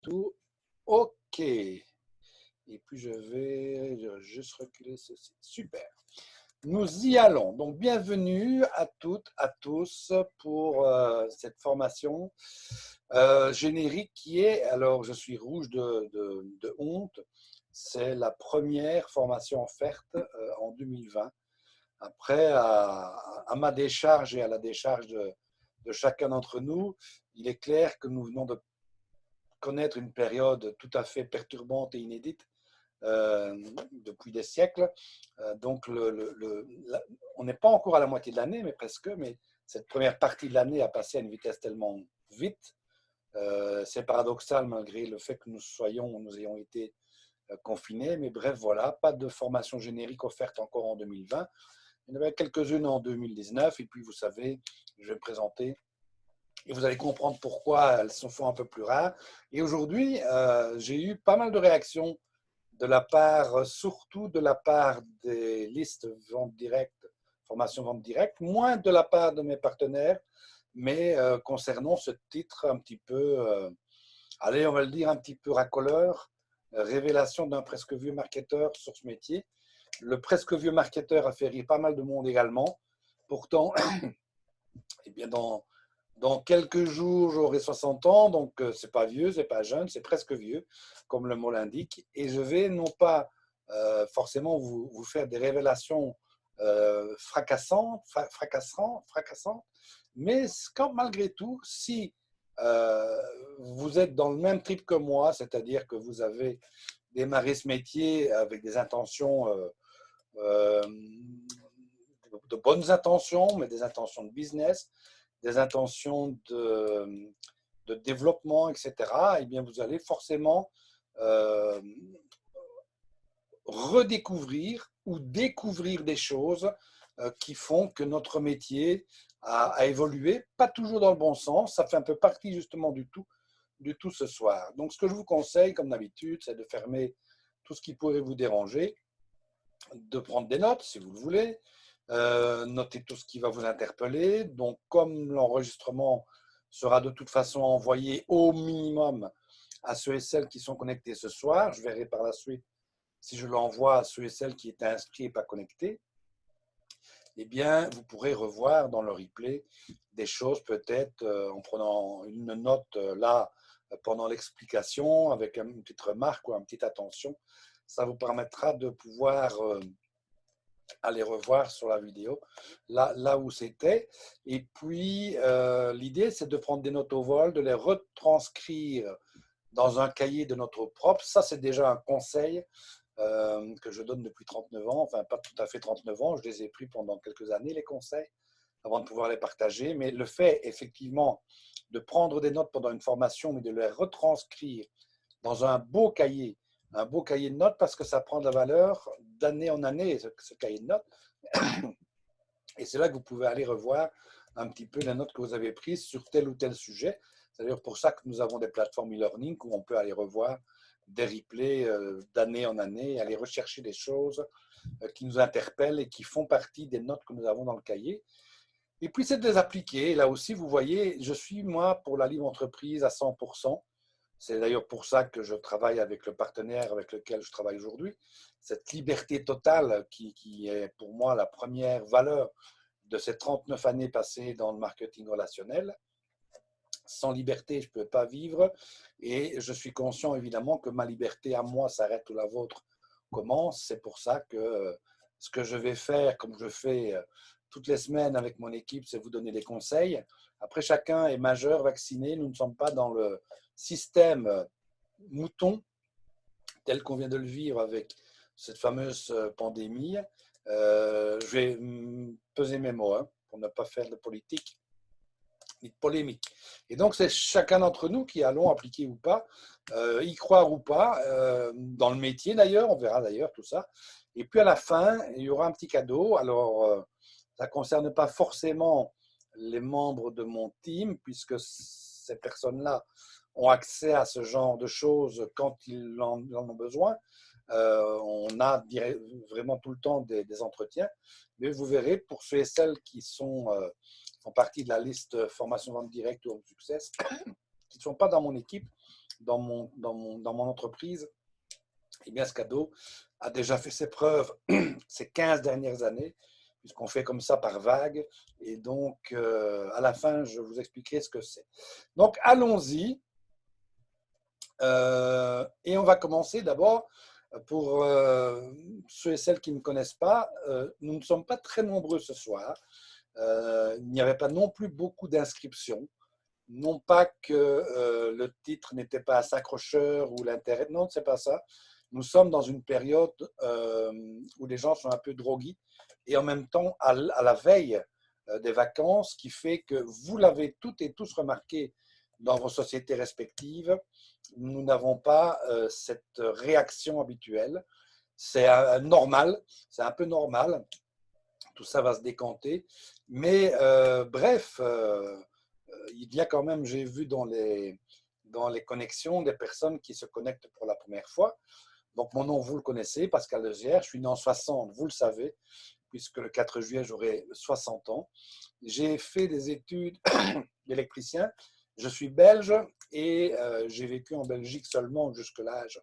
Tout. OK. Et puis je vais juste reculer ceci. Super. Nous y allons. Donc bienvenue à toutes, à tous pour cette formation générique qui est, alors je suis rouge de honte, c'est la première formation offerte en 2020. Après, à ma décharge et à la décharge de chacun d'entre nous, il est clair que nous venons de connaître une période tout à fait perturbante et inédite depuis des siècles. Donc, on n'est pas encore à la moitié de l'année, mais presque. Mais cette première partie de l'année a passé à une vitesse tellement vite. C'est paradoxal malgré le fait que nous ayons été confinés. Mais bref, voilà, pas de formation générique offerte encore en 2020. Il y en avait quelques-unes en 2019. Et puis, vous savez, je vais me présenter et vous allez comprendre pourquoi elles sont un peu plus rares. Et aujourd'hui, j'ai eu pas mal de réactions de la part, surtout de la part des listes vente directe, formation vente directe, moins de la part de mes partenaires, mais concernant ce titre un petit peu, allez, on va le dire un petit peu racoleur, révélation d'un presque vieux marketeur sur ce métier. Le presque vieux marketeur a fait rire pas mal de monde également. Pourtant, eh bien dans quelques jours, j'aurai 60 ans, donc c'est pas vieux, c'est pas jeune, c'est presque vieux, comme le mot l'indique. Et je vais non pas forcément vous faire des révélations fracassantes, mais quand malgré tout, si vous êtes dans le même trip que moi, c'est-à-dire que vous avez démarré ce métier avec des intentions, euh, de bonnes intentions, mais des intentions de business, des intentions de développement, etc., eh bien, vous allez forcément euh, redécouvrir ou découvrir des choses qui font que notre métier a évolué, pas toujours dans le bon sens. Ça fait un peu partie justement du tout ce soir. Donc, ce que je vous conseille, comme d'habitude, c'est de fermer tout ce qui pourrait vous déranger, de prendre des notes si vous le voulez, noter tout ce qui va vous interpeller. Donc, comme l'enregistrement sera de toute façon envoyé au minimum à ceux et celles qui sont connectés ce soir, je verrai par la suite si je l'envoie à ceux et celles qui étaient inscrits et pas connectés, eh bien, vous pourrez revoir dans le replay des choses peut-être en prenant une note là pendant l'explication avec une petite remarque ou une petite attention. Ça vous permettra de pouvoir aller revoir sur la vidéo là où c'était. Et puis, l'idée, c'est de prendre des notes au vol, de les retranscrire dans un cahier de notre propre. Ça, c'est déjà un conseil que je donne depuis 39 ans, enfin pas tout à fait 39 ans, je les ai pris pendant quelques années, les conseils, avant de pouvoir les partager. Mais le fait, effectivement, de prendre des notes pendant une formation, mais de les retranscrire dans un beau cahier de notes, parce que ça prend de la valeur d'année en année, ce cahier de notes. Et c'est là que vous pouvez aller revoir un petit peu les notes que vous avez prises sur tel ou tel sujet. C'est d'ailleurs pour ça que nous avons des plateformes e-learning où on peut aller revoir des replays d'année en année, aller rechercher des choses qui nous interpellent et qui font partie des notes que nous avons dans le cahier. Et puis, c'est de les appliquer. Là aussi, vous voyez, je suis, moi, pour la libre entreprise à 100%. C'est d'ailleurs pour ça que je travaille avec le partenaire avec lequel je travaille aujourd'hui. Cette liberté totale qui est pour moi la première valeur de ces 39 années passées dans le marketing relationnel. Sans liberté, je ne peux pas vivre. Et je suis conscient, évidemment, que ma liberté à moi s'arrête où la vôtre commence. C'est pour ça que ce que je vais faire, comme je fais toutes les semaines avec mon équipe, c'est vous donner des conseils. Après, chacun est majeur, vacciné. Nous ne sommes pas dans le système mouton tel qu'on vient de le vivre avec cette fameuse pandémie. Je vais peser mes mots pour ne pas faire de politique ni de polémique. Et donc, c'est chacun d'entre nous qui allons appliquer ou pas, y croire ou pas, dans le métier d'ailleurs, on verra d'ailleurs tout ça. Et puis à la fin, il y aura un petit cadeau. Alors, ça ne concerne pas forcément les membres de mon team, puisque ces personnes-là ont accès à ce genre de choses quand ils en ont besoin. On a vraiment tout le temps des entretiens, mais vous verrez, pour ceux et celles qui font partie de la liste formation vente directe ou home success, qui ne sont pas dans mon équipe, dans mon entreprise, eh bien, ce cadeau a déjà fait ses preuves ces 15 dernières années, puisqu'on fait comme ça par vague. Et donc, à la fin, je vous expliquerai ce que c'est. Donc, allons-y. Et on va commencer d'abord pour ceux et celles qui ne me connaissent pas. Nous ne sommes pas très nombreux ce soir. Il n'y avait pas non plus beaucoup d'inscriptions. Non pas que le titre n'était pas assez accrocheur ou l'intérêt. Non, c'est pas ça. Nous sommes dans une période où les gens sont un peu drogués et en même temps à la veille des vacances, qui fait que vous l'avez toutes et tous remarqué dans vos sociétés respectives, nous n'avons pas cette réaction habituelle. C'est normal, c'est un peu normal. Tout ça va se décanter. Mais bref, il y a quand même, j'ai vu dans les connexions, des personnes qui se connectent pour la première fois. Donc, mon nom, vous le connaissez, Pascal Legière. Je suis né en 60, vous le savez, puisque le 4 juillet, j'aurai 60 ans. J'ai fait des études d'électricien. Je suis belge et j'ai vécu en Belgique seulement jusqu'à l'âge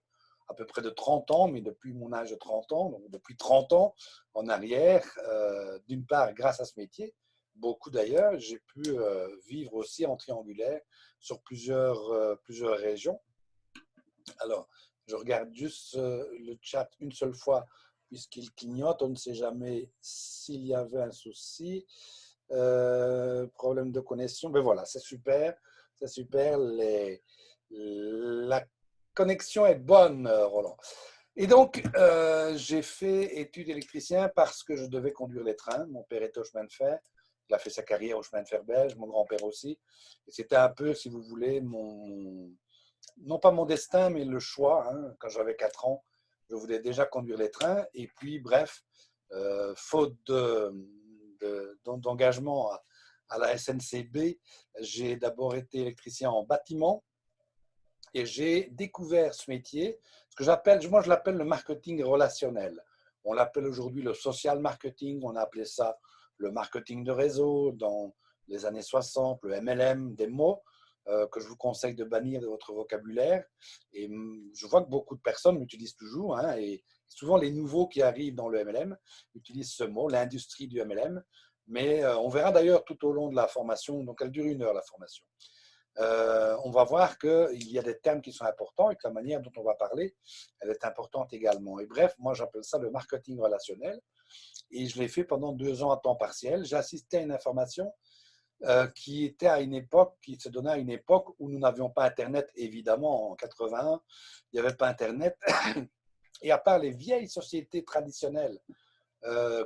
à peu près de 30 ans, mais depuis mon âge de 30 ans, donc depuis 30 ans en arrière, d'une part grâce à ce métier, beaucoup d'ailleurs, j'ai pu vivre aussi en triangulaire sur plusieurs régions. Alors, je regarde juste le chat une seule fois puisqu'il clignote. On ne sait jamais s'il y avait un souci. Problème de connexion. Mais voilà, c'est super. C'est super. La connexion est bonne, Roland. Et donc, j'ai fait études électricien parce que je devais conduire les trains. Mon père était au chemin de fer. Il a fait sa carrière au chemin de fer belge, mon grand-père aussi. Et c'était un peu, si vous voulez, non pas mon destin, mais le choix. Hein. Quand j'avais 4 ans, je voulais déjà conduire les trains. Et puis, bref, faute d'engagement à la SNCB, j'ai d'abord été électricien en bâtiment et j'ai découvert ce métier, ce que moi je l'appelle le marketing relationnel. On l'appelle aujourd'hui le social marketing, on a appelé ça le marketing de réseau dans les années 60, le MLM, des mots que je vous conseille de bannir de votre vocabulaire. Et je vois que beaucoup de personnes l'utilisent toujours, hein, et souvent les nouveaux qui arrivent dans le MLM utilisent ce mot, l'industrie du MLM. Mais on verra d'ailleurs tout au long de la formation, donc elle dure 1 heure la formation. On va voir qu'il y a des termes qui sont importants et que la manière dont on va parler, elle est importante également. Et bref, moi j'appelle ça le marketing relationnel et je l'ai fait pendant 2 ans à temps partiel. J'ai assisté à une information qui était à une époque, qui se donnait à une époque où nous n'avions pas Internet, évidemment, en 81, il n'y avait pas Internet. Et à part les vieilles sociétés traditionnelles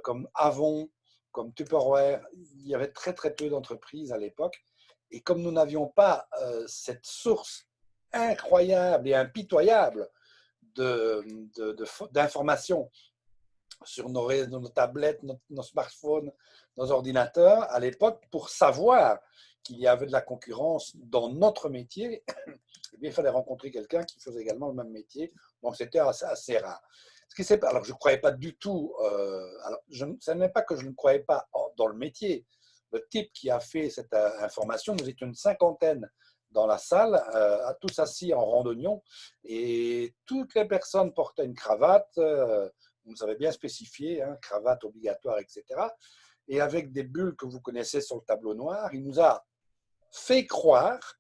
comme Avon, comme Tupperware, il y avait très très peu d'entreprises à l'époque. Et comme nous n'avions pas cette source incroyable et impitoyable d'informations sur nos tablettes, nos smartphones, nos ordinateurs, à l'époque, pour savoir qu'il y avait de la concurrence dans notre métier, eh bien, il fallait rencontrer quelqu'un qui faisait également le même métier. Donc, c'était assez rare. Alors, je ne croyais pas du tout. Ce n'est pas que je ne croyais pas dans le métier. Le type qui a fait cette information, nous étions une cinquantaine dans la salle, tous assis en rang d'oignon, et toutes les personnes portaient une cravate. Vous nous avez bien spécifié, hein, cravate obligatoire, etc. Et avec des bulles que vous connaissez sur le tableau noir, il nous a fait croire,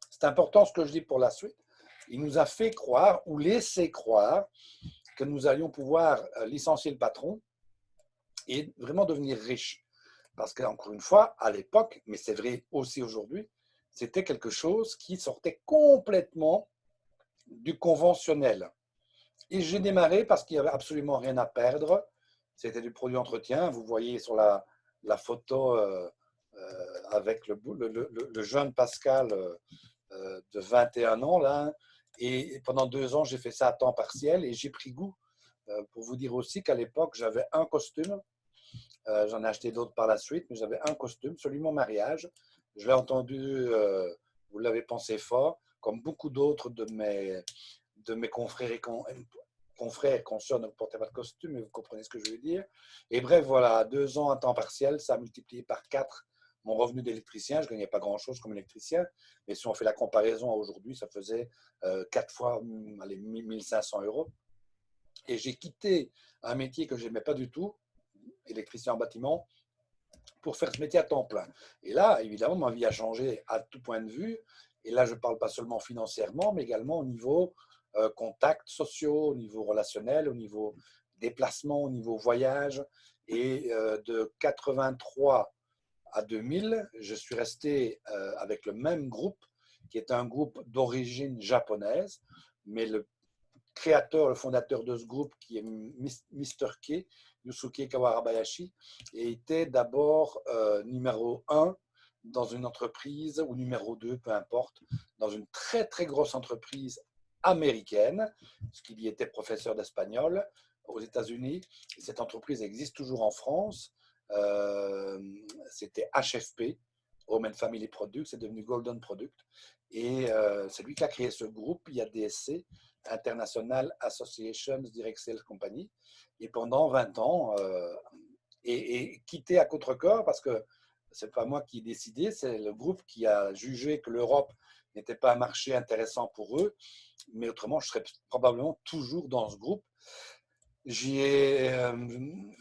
c'est important ce que je dis pour la suite, il nous a fait croire ou laissé croire que nous allions pouvoir licencier le patron et vraiment devenir riches. Parce qu'encore une fois, à l'époque, mais c'est vrai aussi aujourd'hui, c'était quelque chose qui sortait complètement du conventionnel. Et j'ai démarré parce qu'il n'y avait absolument rien à perdre. C'était du produit entretien. Vous voyez sur la photo avec le jeune Pascal de 21 ans, là. Et pendant 2 ans, j'ai fait ça à temps partiel et j'ai pris goût. Pour vous dire aussi qu'à l'époque, j'avais un costume. J'en ai acheté d'autres par la suite, mais j'avais un costume, celui de mon mariage. Je l'ai entendu, vous l'avez pensé fort, comme beaucoup d'autres de mes confrères et consoeurs ne portaient pas de costume, mais vous comprenez ce que je veux dire. Et bref, voilà, 2 ans à temps partiel, ça a multiplié par 4 mon revenu d'électricien, je ne gagnais pas grand-chose comme électricien, mais si on fait la comparaison à aujourd'hui, ça faisait 4 fois allez, 1500 euros. Et j'ai quitté un métier que je n'aimais pas du tout, électricien en bâtiment, pour faire ce métier à temps plein. Et là, évidemment, ma vie a changé à tout point de vue. Et là, je ne parle pas seulement financièrement, mais également au niveau contacts sociaux, au niveau relationnel, au niveau déplacement, au niveau voyage. Et de 83 à 2000, je suis resté avec le même groupe, qui est un groupe d'origine japonaise, mais le créateur, le fondateur de ce groupe, qui est Mr. K, Yusuke Kawarabayashi, était d'abord numéro 1 dans une entreprise, ou numéro 2, peu importe, dans une très très grosse entreprise américaine, parce qu'il y était professeur d'espagnol aux États-Unis. Et cette entreprise existe toujours en France. C'était HFP, Home and Family Product, c'est devenu Golden Product. Et c'est lui qui a créé ce groupe, IADSC, International Associations Direct Sales Company, et pendant 20 ans, et quitté à contre-cœur parce que c'est pas moi qui ai décidé, c'est le groupe qui a jugé que l'Europe n'était pas un marché intéressant pour eux, mais autrement, je serais probablement toujours dans ce groupe. J'y ai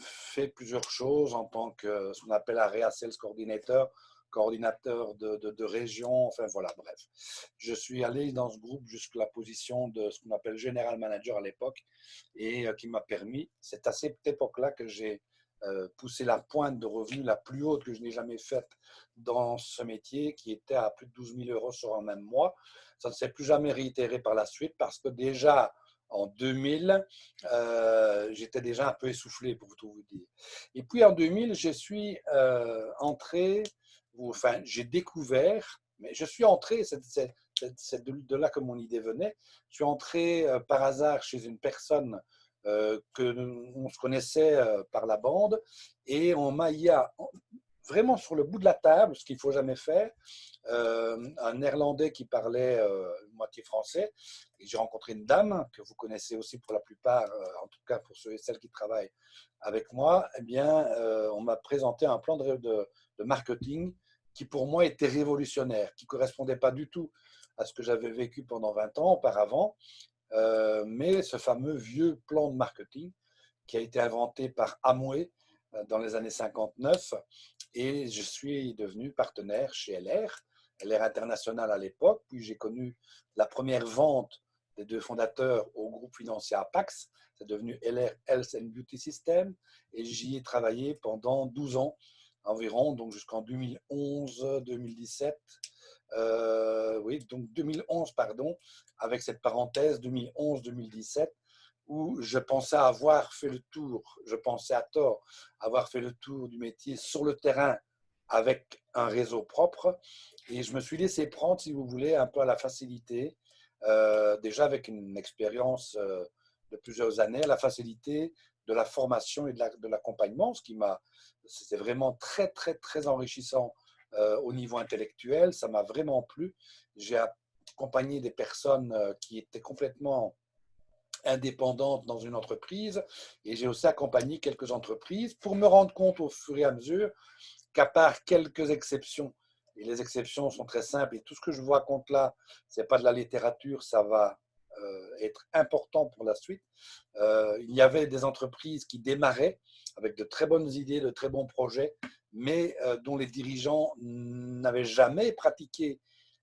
fait plusieurs choses en tant que ce qu'on appelle Area Sales Coordinator, coordinateur de région, enfin voilà, bref. Je suis allé dans ce groupe jusqu'à la position de ce qu'on appelle General Manager à l'époque et qui m'a permis, c'est à cette époque-là que j'ai poussé la pointe de revenus la plus haute que je n'ai jamais faite dans ce métier, qui était à plus de 12 000 euros sur un même mois. Ça ne s'est plus jamais réitéré par la suite parce que déjà, en 2000, j'étais déjà un peu essoufflé, pour tout vous dire. Et puis en 2000, je suis entré, enfin, j'ai découvert, mais je suis entré, c'est de là que mon idée venait, je suis entré par hasard chez une personne qu'on se connaissait par la bande, et on m'a vraiment sur le bout de la table, ce qu'il ne faut jamais faire, un néerlandais qui parlait moitié français. Et j'ai rencontré une dame que vous connaissez aussi pour la plupart, en tout cas pour ceux et celles qui travaillent avec moi. Eh bien, on m'a présenté un plan de marketing qui pour moi était révolutionnaire, qui ne correspondait pas du tout à ce que j'avais vécu pendant 20 ans auparavant, mais ce fameux vieux plan de marketing qui a été inventé par Amway dans les années 59, et je suis devenu partenaire chez LR International à l'époque, puis j'ai connu la première vente des deux fondateurs au groupe financier Apax, c'est devenu LR Health and Beauty System, et j'y ai travaillé pendant 12 ans environ, donc jusqu'en 2011-2017. Oui, donc 2011, pardon, avec cette parenthèse 2011-2017, où je pensais avoir fait le tour, je pensais à tort, avoir fait le tour du métier sur le terrain avec un réseau propre. Et je me suis laissé prendre, si vous voulez, un peu à la facilité, déjà avec une expérience de plusieurs années, à la facilité de la formation et de l'accompagnement, c'était vraiment très, très, très enrichissant au niveau intellectuel. Ça m'a vraiment plu. J'ai accompagné des personnes qui étaient complètement indépendante dans une entreprise, et j'ai aussi accompagné quelques entreprises pour me rendre compte au fur et à mesure qu'à part quelques exceptions, et les exceptions sont très simples, et tout ce que je vous raconte là, ce n'est pas de la littérature, ça va être important pour la suite. Il y avait des entreprises qui démarraient avec de très bonnes idées, de très bons projets, mais dont les dirigeants n'avaient jamais pratiqué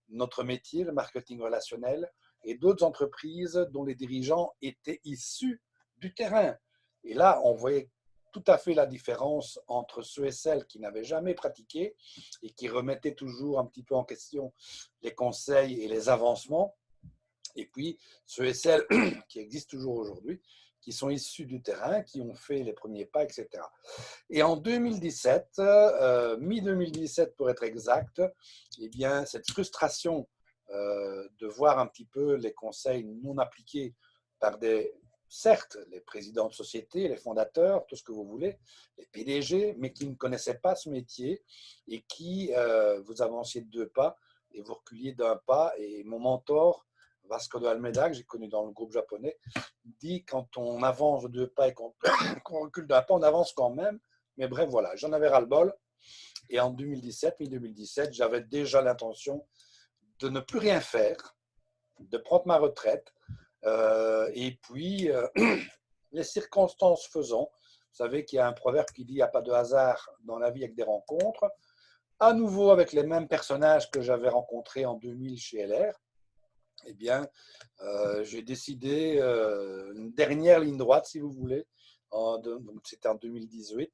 notre métier, le marketing relationnel, et d'autres entreprises dont les dirigeants étaient issus du terrain. Et là, on voyait tout à fait la différence entre ceux et celles qui n'avaient jamais pratiqué et qui remettaient toujours un petit peu en question les conseils et les avancements, et puis ceux et celles qui existent toujours aujourd'hui, qui sont issus du terrain, qui ont fait les premiers pas, etc. Et en 2017, mi-2017 pour être exact, eh bien, cette frustration de voir un petit peu les conseils non appliqués par certes, les présidents de société, les fondateurs, tout ce que vous voulez, les PDG, mais qui ne connaissaient pas ce métier et qui vous avanciez de 2 pas et vous reculiez d'1 pas. Et mon mentor, Vasco de Almeida, que j'ai connu dans le groupe japonais, dit quand on avance de 2 pas et qu'on recule d'1 pas, on avance quand même. Mais bref, voilà, j'en avais ras-le-bol. Et en 2017, mi-2017, j'avais déjà l'intention de ne plus rien faire, de prendre ma retraite. Et puis, les circonstances faisant, vous savez qu'il y a un proverbe qui dit il n'y a pas de hasard dans la vie avec des rencontres. À nouveau avec les mêmes personnages que j'avais rencontrés en 2000 chez LR, eh bien, j'ai décidé, une dernière ligne droite, si vous voulez, c'était en 2018,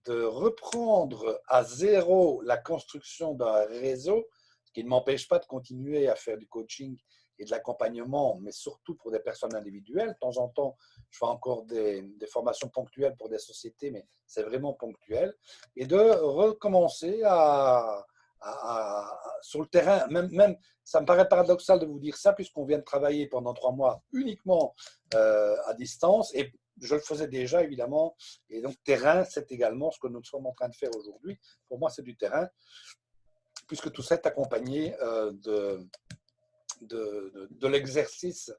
de reprendre à zéro la construction d'un réseau, ce qui ne m'empêche pas de continuer à faire du coaching et de l'accompagnement, mais surtout pour des personnes individuelles. De temps en temps, je fais encore des formations ponctuelles pour des sociétés, mais c'est vraiment ponctuel. Et de recommencer sur le terrain, même, ça me paraît paradoxal de vous dire ça, puisqu'on vient de travailler pendant 3 mois uniquement à distance, et je le faisais déjà, évidemment. Et donc, terrain, c'est également ce que nous sommes en train de faire aujourd'hui. Pour moi, c'est du terrain, puisque tout ça est accompagné de l'exercice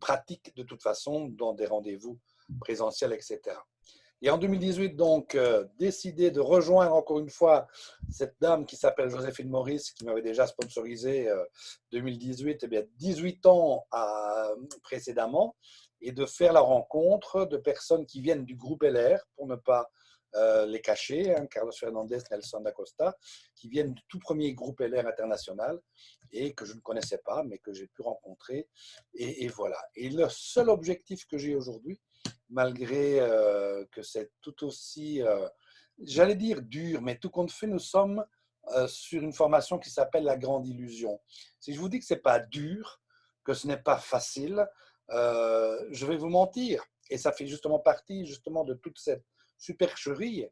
pratique, de toute façon, dans des rendez-vous présentiels, etc. Et en 2018, donc, décidé de rejoindre encore une fois cette dame qui s'appelle Joséphine Maurice, qui m'avait déjà sponsorisé 2018, eh bien 18 ans précédemment, et de faire la rencontre de personnes qui viennent du groupe LR, pour ne pas les cacher, hein, Carlos Fernandez, Nelson Dacosta, qui viennent du tout premier groupe LR international et que je ne connaissais pas, mais que j'ai pu rencontrer. Et voilà. Et le seul objectif que j'ai aujourd'hui, malgré que c'est tout aussi, j'allais dire dur, mais tout compte fait, nous sommes sur une formation qui s'appelle la grande illusion. Si je vous dis que ce n'est pas dur, que ce n'est pas facile, je vais vous mentir. Et ça fait justement partie justement de toute cette supercherie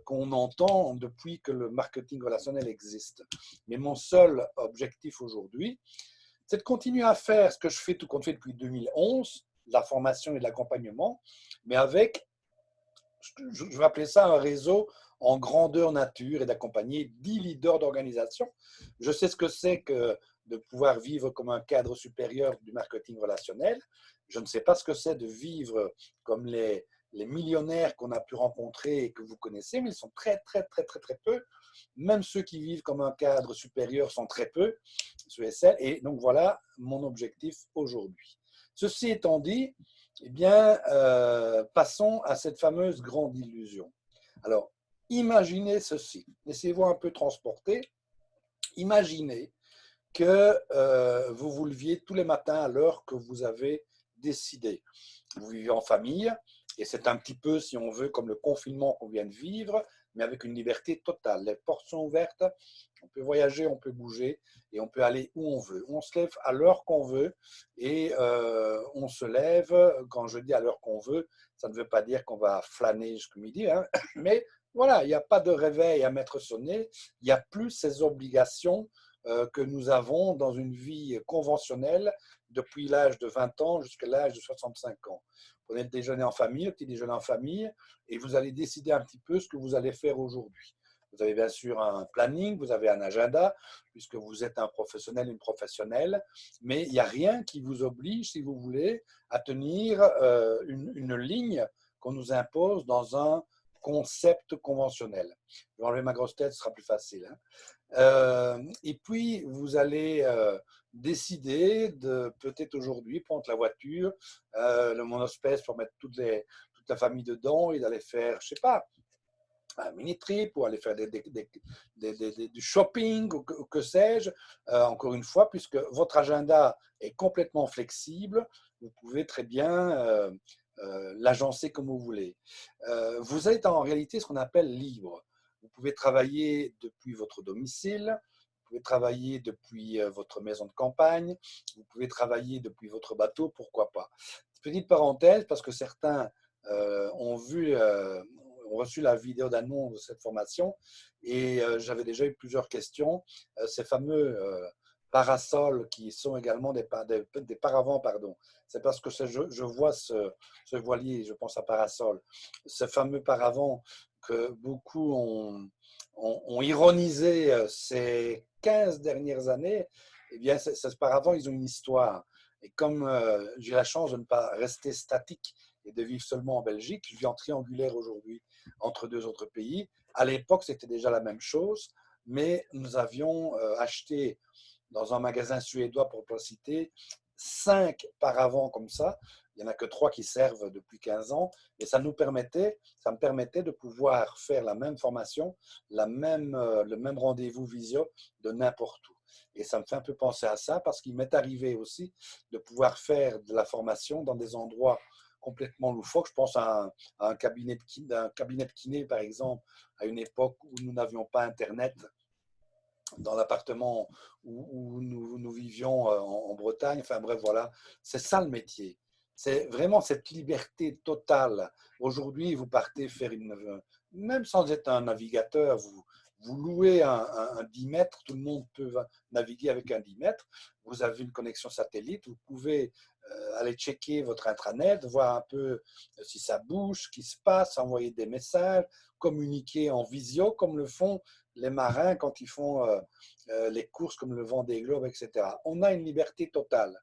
qu'on entend depuis que le marketing relationnel existe. Mais mon seul objectif aujourd'hui, c'est de continuer à faire ce que je fais tout compte fait depuis 2011, la formation et l'accompagnement, mais avec, je vais appeler ça un réseau en grandeur nature et d'accompagner 10 leaders d'organisation. Je sais ce que c'est que de pouvoir vivre comme un cadre supérieur du marketing relationnel. Je ne sais pas ce que c'est de vivre comme les millionnaires qu'on a pu rencontrer et que vous connaissez, mais ils sont très, très, très, très, très peu. Même ceux qui vivent comme un cadre supérieur sont très peu, ceux et celles. Et donc voilà mon objectif aujourd'hui. Ceci étant dit, eh bien, passons à cette fameuse grande illusion. Alors, imaginez ceci. Laissez-vous un peu transporter. Imaginez que vous vous leviez tous les matins à l'heure que vous avez décidé. Vous vivez en famille, et c'est un petit peu, si on veut, comme le confinement qu'on vient de vivre, mais avec une liberté totale. Les portes sont ouvertes, on peut voyager, on peut bouger, et on peut aller où on veut. On se lève à l'heure qu'on veut, et on se lève, quand je dis à l'heure qu'on veut, ça ne veut pas dire qu'on va flâner jusqu'à midi, hein, mais voilà, il n'y a pas de réveil à mettre sonner, il n'y a plus ces obligations que nous avons dans une vie conventionnelle depuis l'âge de 20 ans jusqu'à l'âge de 65 ans. Vous prenez le déjeuner en famille, le petit déjeuner en famille, et vous allez décider un petit peu ce que vous allez faire aujourd'hui. Vous avez bien sûr un planning, vous avez un agenda, puisque vous êtes un professionnel, une professionnelle, mais il n'y a rien qui vous oblige, si vous voulez, à tenir une ligne qu'on nous impose dans un concept conventionnel. Je vais enlever ma grosse tête, ce sera plus facile. Hein. Et puis, vous allez décider de peut-être aujourd'hui prendre la voiture, le monospèce pour mettre toute la famille dedans et d'aller faire, je sais pas, un mini-trip ou aller faire du shopping ou que sais-je. Encore une fois, puisque votre agenda est complètement flexible, vous pouvez très bien l'agencer comme vous voulez. Vous êtes en réalité ce qu'on appelle libre. Vous pouvez travailler depuis votre domicile, vous pouvez travailler depuis votre maison de campagne, vous pouvez travailler depuis votre bateau, pourquoi pas. Petite parenthèse, parce que certains ont reçu la vidéo d'annonce de cette formation et j'avais déjà eu plusieurs questions. Ces fameux parasols qui sont également des paravents, pardon. C'est parce que je vois ce voilier, je pense à parasol, ce fameux paravent que beaucoup ont ironisé ces 15 dernières années. Eh bien, ce paravent, ils ont une histoire. Et comme j'ai la chance de ne pas rester statique et de vivre seulement en Belgique. Je vis en triangulaire aujourd'hui entre deux autres pays. À l'époque, c'était déjà la même chose, mais nous avions acheté dans un magasin suédois, pour ne pas le citer, 5 paravents comme ça. Il n'y en a que 3 qui servent depuis 15 ans. Et ça me permettait de pouvoir faire la même formation, le même rendez-vous visio de n'importe où. Et ça me fait un peu penser à ça parce qu'il m'est arrivé aussi de pouvoir faire de la formation dans des endroits complètement loufoques. Je pense à un cabinet de kiné, par exemple, à une époque où nous n'avions pas Internet dans l'appartement où nous vivions en Bretagne. Enfin bref, voilà, c'est ça le métier. C'est vraiment cette liberté totale. Aujourd'hui, vous partez faire même sans être un navigateur, vous louez un 10 mètres, tout le monde peut naviguer avec un 10 mètres. Vous avez une connexion satellite, vous pouvez aller checker votre intranet, voir un peu si ça bouge, ce qui se passe, envoyer des messages, communiquer en visio, comme le font les marins quand ils font les courses comme le Vendée Globe, etc. On a une liberté totale.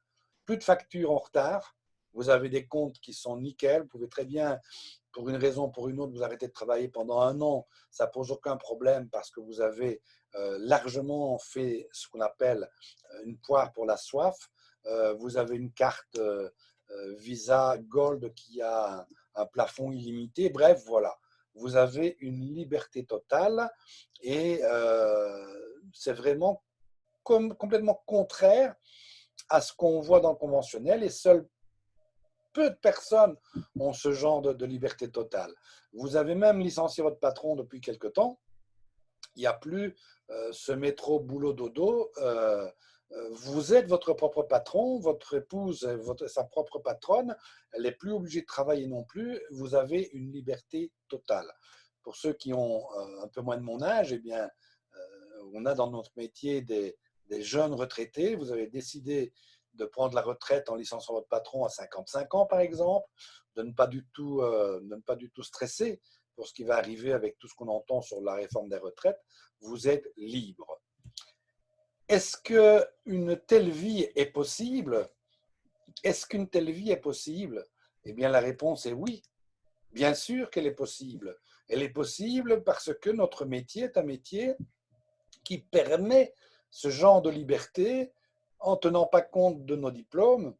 Plus de factures en retard. Vous avez des comptes qui sont nickel. Vous pouvez très bien, pour une raison ou pour une autre, vous arrêtez de travailler pendant un an. Ça ne pose aucun problème parce que vous avez largement fait ce qu'on appelle une poire pour la soif. Vous avez une carte Visa Gold qui a un plafond illimité. Bref, voilà. Vous avez une liberté totale et c'est vraiment complètement contraire à ce qu'on voit dans le conventionnel et seuls peu de personnes ont ce genre de liberté totale. Vous avez même licencié votre patron depuis quelque temps. Il n'y a plus ce métro boulot dodo. Vous êtes votre propre patron, votre épouse est sa propre patronne, elle n'est plus obligée de travailler non plus, vous avez une liberté totale. Pour ceux qui ont un peu moins de mon âge, eh bien, on a dans notre métier des jeunes retraités, vous avez décidé de prendre la retraite en licenciant votre patron à 55 ans par exemple, de ne pas du tout stresser pour ce qui va arriver avec tout ce qu'on entend sur la réforme des retraites, vous êtes libre. Est-ce qu'une telle vie est possible? Est-ce qu'une telle vie est possible? Eh bien, la réponse est oui. Bien sûr qu'elle est possible. Elle est possible parce que notre métier est un métier qui permet ce genre de liberté en ne tenant pas compte de nos diplômes,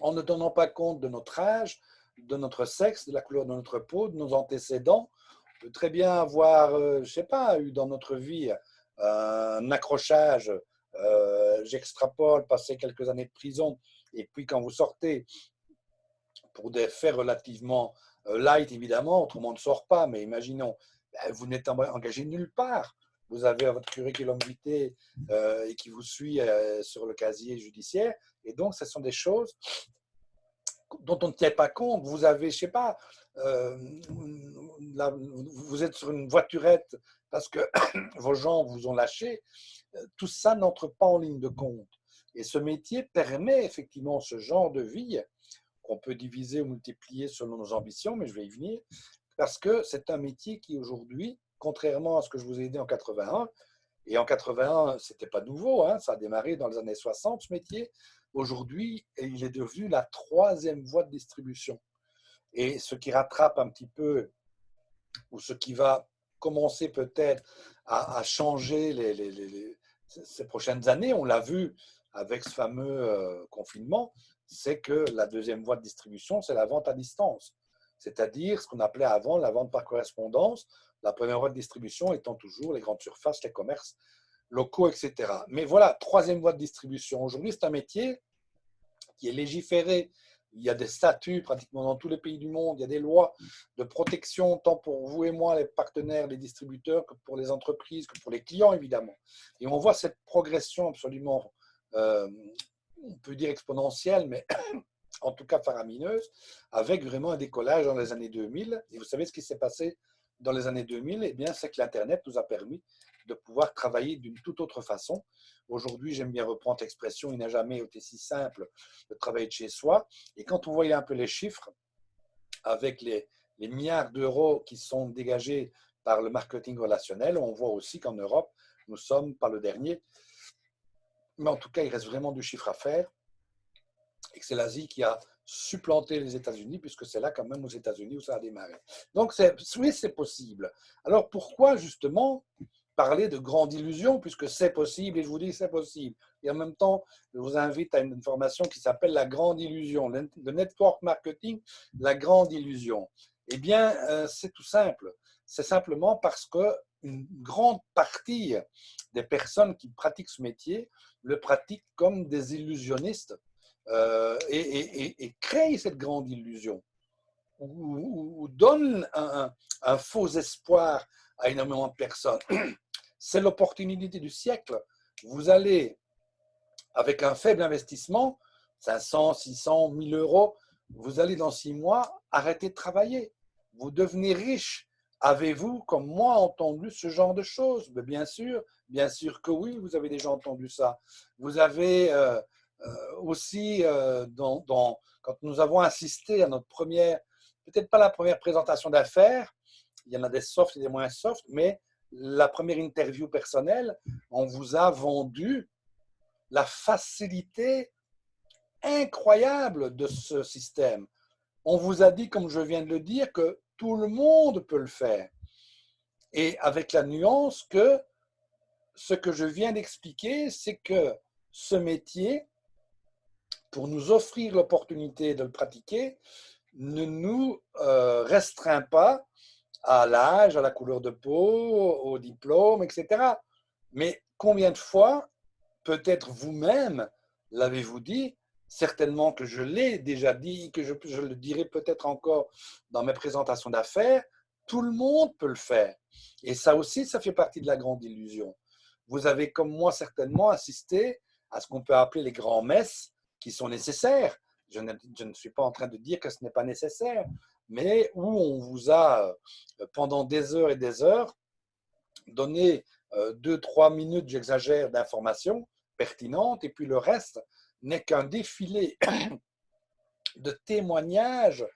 en ne tenant pas compte de notre âge, de notre sexe, de la couleur de notre peau, de nos antécédents. On peut très bien avoir, je ne sais pas, eu dans notre vie un accrochage, j'extrapole, passer quelques années de prison, et puis quand vous sortez pour des faits relativement light, évidemment, autrement on ne sort pas, mais imaginons, vous n'êtes engagé nulle part. Vous avez votre curriculum vitae et qui vous suit sur le casier judiciaire. Et donc, ce sont des choses dont on ne tient pas compte. Vous avez, je ne sais pas, vous êtes sur une voiturette parce que vos gens vous ont lâché. Tout ça n'entre pas en ligne de compte. Et ce métier permet effectivement ce genre de vie qu'on peut diviser ou multiplier selon nos ambitions, mais je vais y venir, parce que c'est un métier qui aujourd'hui, contrairement à ce que je vous ai dit en 81, et en 81, ce n'était pas nouveau, hein, ça a démarré dans les années 60, ce métier. Aujourd'hui, il est devenu la troisième voie de distribution. Et ce qui rattrape un petit peu, ou ce qui va commencer peut-être à changer ces prochaines années, on l'a vu avec ce fameux confinement, c'est que la deuxième voie de distribution, c'est la vente à distance. C'est-à-dire ce qu'on appelait avant la vente par correspondance, la première voie de distribution étant toujours les grandes surfaces, les commerces locaux, etc. Mais voilà, troisième voie de distribution. Aujourd'hui, c'est un métier qui est légiféré. Il y a des statuts pratiquement dans tous les pays du monde. Il y a des lois de protection, tant pour vous et moi, les partenaires, les distributeurs, que pour les entreprises, que pour les clients, évidemment. Et on voit cette progression absolument, on peut dire exponentielle, mais en tout cas faramineuse, avec vraiment un décollage dans les années 2000. Et vous savez ce qui s'est passé dans les années 2000? Eh bien, c'est que l'Internet nous a permis de pouvoir travailler d'une toute autre façon. Aujourd'hui, j'aime bien reprendre l'expression, il n'a jamais été si simple de travailler de chez soi. Et quand on voyait un peu les chiffres, avec les milliards d'euros qui sont dégagés par le marketing relationnel, on voit aussi qu'en Europe, nous sommes pas le dernier, mais en tout cas, il reste vraiment du chiffre à faire et que c'est l'Asie qui a supplanter les États-Unis, puisque c'est là quand même aux États-Unis où ça a démarré. Donc oui, c'est possible. Alors pourquoi justement parler de grande illusion, puisque c'est possible, et je vous dis c'est possible. Et en même temps, je vous invite à une formation qui s'appelle la grande illusion, le network marketing, la grande illusion. Eh bien, c'est tout simple. C'est simplement parce que une grande partie des personnes qui pratiquent ce métier le pratiquent comme des illusionnistes et créent cette grande illusion ou donnent un faux espoir à énormément de personnes. C'est l'opportunité du siècle. Vous allez, avec un faible investissement, 500, 600, 1000 euros, vous allez dans 6 mois arrêter de travailler. Vous devenez riche. Avez-vous, comme moi, entendu ce genre de choses? Mais bien sûr que oui, vous avez déjà entendu ça. Vous avez aussi, quand nous avons assisté à notre première, peut-être pas la première présentation d'affaires, il y en a des softs et des moins softs, mais la première interview personnelle, on vous a vendu la facilité incroyable de ce système. On vous a dit, comme je viens de le dire, que tout le monde peut le faire. Et avec la nuance que ce que je viens d'expliquer, c'est que ce métier, pour nous offrir l'opportunité de le pratiquer, ne nous restreint pas à l'âge, à la couleur de peau, au diplôme, etc. Mais combien de fois, peut-être vous-même, l'avez-vous dit, certainement que je l'ai déjà dit, que je le dirai peut-être encore dans mes présentations d'affaires, tout le monde peut le faire. Et ça aussi, ça fait partie de la grande illusion. Vous avez, comme moi, certainement assisté à ce qu'on peut appeler les grands-messes qui sont nécessaires. Je ne suis pas en train de dire que ce n'est pas nécessaire, mais où on vous a, pendant des heures et des heures, donné 2-3 minutes, j'exagère, d'informations pertinentes, et puis le reste n'est qu'un défilé de témoignages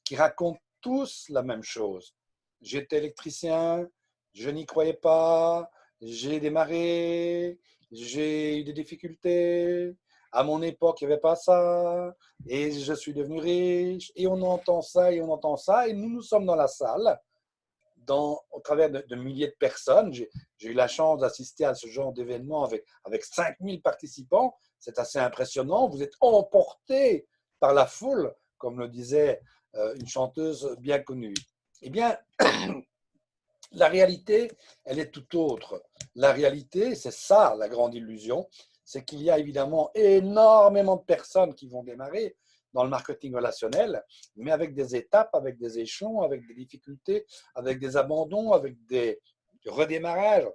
qui racontent tous la même chose. J'étais électricien, je n'y croyais pas, j'ai démarré, j'ai eu des difficultés, à mon époque, il n'y avait pas ça, et je suis devenu riche, et on entend ça, et on entend ça, et nous sommes dans la salle, au travers de milliers de personnes. J'ai eu la chance d'assister à ce genre d'événement avec 5000 participants. C'est assez impressionnant. Vous êtes emporté par la foule, comme le disait une chanteuse bien connue. Eh bien, la réalité, elle est tout autre. La réalité, c'est ça, la grande illusion, c'est qu'il y a évidemment énormément de personnes qui vont démarrer dans le marketing relationnel, mais avec des étapes, avec des échelons, avec des difficultés, avec des abandons, avec des redémarrages,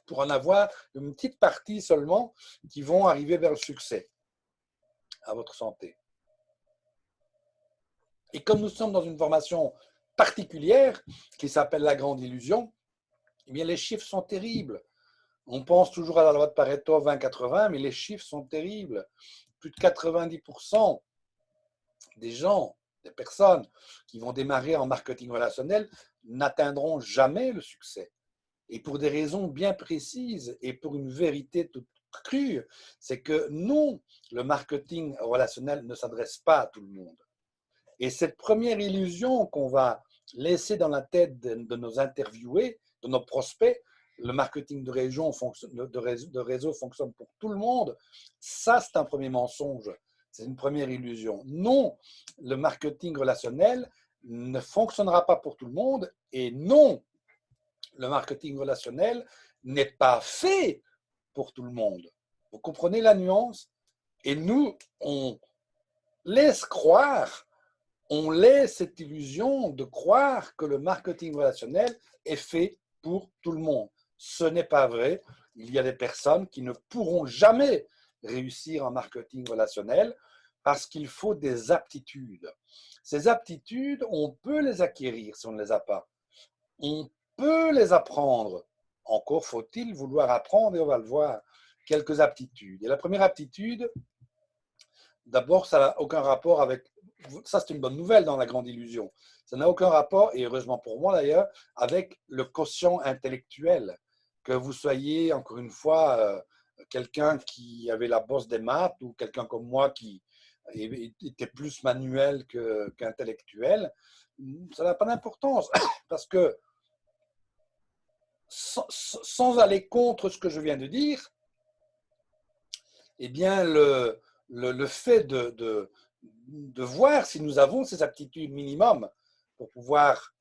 pour en avoir une petite partie seulement qui vont arriver vers le succès. À votre santé. Et comme nous sommes dans une formation particulière qui s'appelle la grande illusion, eh bien les chiffres sont terribles. On pense toujours à la loi de Pareto 20-80, mais les chiffres sont terribles. Plus de 90% des gens, des personnes qui vont démarrer en marketing relationnel n'atteindront jamais le succès. Et pour des raisons bien précises et pour une vérité toute crue, c'est que non, le marketing relationnel ne s'adresse pas à tout le monde. Et cette première illusion qu'on va laisser dans la tête de nos interviewés, de nos prospects, le marketing de réseau fonctionne pour tout le monde, ça c'est un premier mensonge, c'est une première illusion. Non, le marketing relationnel ne fonctionnera pas pour tout le monde et non, le marketing relationnel n'est pas fait pour tout le monde. Vous comprenez la nuance? Et nous, on laisse croire, on laisse cette illusion de croire que le marketing relationnel est fait pour tout le monde. Ce n'est pas vrai. Il y a des personnes qui ne pourront jamais réussir en marketing relationnel parce qu'il faut des aptitudes. Ces aptitudes, on peut les acquérir si on ne les a pas. On peut les apprendre. Encore faut-il vouloir apprendre et on va le voir. Quelques aptitudes. Et la première aptitude, d'abord, ça n'a aucun rapport avec. Ça, c'est une bonne nouvelle dans la grande illusion. Ça n'a aucun rapport, et heureusement pour moi d'ailleurs, avec le quotient intellectuel. Que vous soyez, encore une fois, quelqu'un qui avait la bosse des maths ou quelqu'un comme moi qui était plus manuel qu'intellectuel, ça n'a pas d'importance parce que sans aller contre ce que je viens de dire, eh bien, le fait de voir si nous avons ces aptitudes minimum pour pouvoir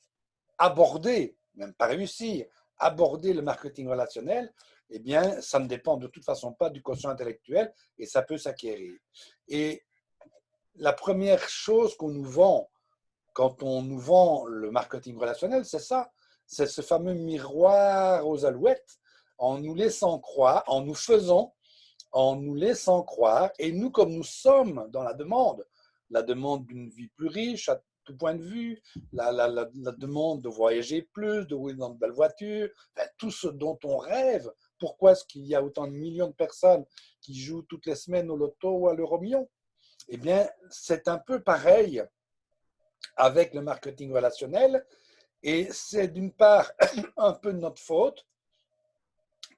aborder, même pas réussir, aborder le marketing relationnel, eh bien, ça ne dépend de toute façon pas du quotient intellectuel et ça peut s'acquérir. Et la première chose qu'on nous vend quand on nous vend le marketing relationnel, c'est ça, c'est ce fameux miroir aux alouettes, en nous laissant croire, en nous laissant croire, et nous, comme nous sommes dans la demande d'une vie plus riche à tout point de vue, la demande de voyager plus, de rouler dans de belles voitures, enfin, tout ce dont on rêve. Pourquoi est-ce qu'il y a autant de millions de personnes qui jouent toutes les semaines au loto ou à l'euro-million? Eh bien, c'est un peu pareil avec le marketing relationnel, et c'est d'une part un peu de notre faute,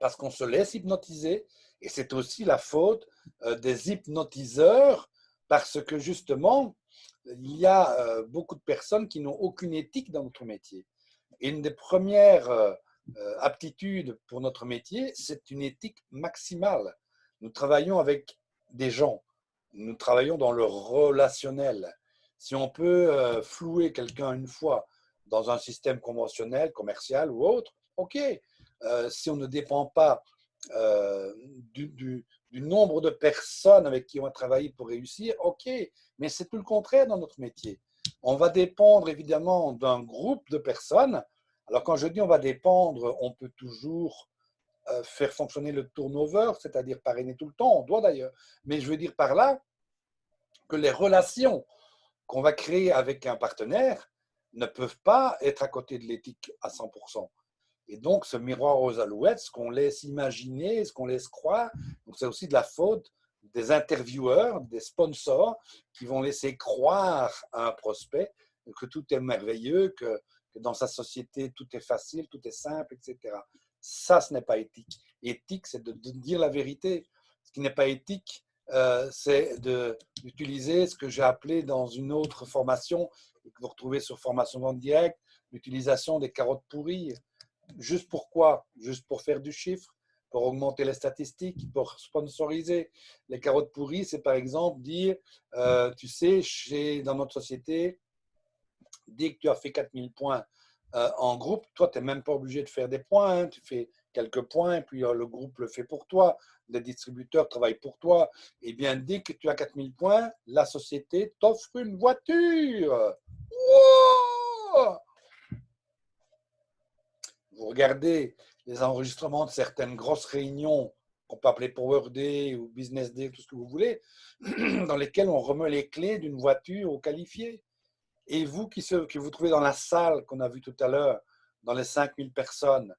parce qu'on se laisse hypnotiser, et c'est aussi la faute des hypnotiseurs, parce que justement, il y a beaucoup de personnes qui n'ont aucune éthique dans notre métier. Et une des premières aptitudes pour notre métier, c'est une éthique maximale. Nous travaillons avec des gens, nous travaillons dans le relationnel. Si on peut flouer quelqu'un une fois dans un système conventionnel, commercial ou autre, ok. Si on ne dépend pas euh, du nombre de personnes avec qui on va travailler pour réussir, ok. Mais c'est tout le contraire dans notre métier. On va dépendre évidemment d'un groupe de personnes. Alors quand je dis on va dépendre, on peut toujours faire fonctionner le turnover, c'est-à-dire parrainer tout le temps, on doit d'ailleurs. Mais je veux dire par là que les relations qu'on va créer avec un partenaire ne peuvent pas être à côté de l'éthique à 100%. Et donc, ce miroir aux alouettes, ce qu'on laisse imaginer, ce qu'on laisse croire, c'est aussi de la faute des intervieweurs, des sponsors qui vont laisser croire à un prospect que tout est merveilleux, que dans sa société, tout est facile, tout est simple, etc. Ça, ce n'est pas éthique. Éthique, c'est de dire la vérité. Ce qui n'est pas éthique, c'est d'utiliser ce que j'ai appelé dans une autre formation, que vous retrouvez sur Formation en direct, l'utilisation des carottes pourries. Juste pourquoi? Juste pour faire du chiffre, pour augmenter les statistiques, pour sponsoriser. Les carottes pourries, c'est par exemple dire, tu sais, dans notre société, dès que tu as fait 4000 points en groupe, toi, tu n'es même pas obligé de faire des points, hein, tu fais quelques points, puis le groupe le fait pour toi, les distributeurs travaillent pour toi. Et bien, dès que tu as 4000 points, la société t'offre une voiture. Wow! Vous regardez les enregistrements de certaines grosses réunions qu'on peut appeler Power Day ou Business Day, tout ce que vous voulez, dans lesquelles on remet les clés d'une voiture aux qualifiés. Et vous qui vous trouvez dans la salle qu'on a vue tout à l'heure, dans les 5000 personnes,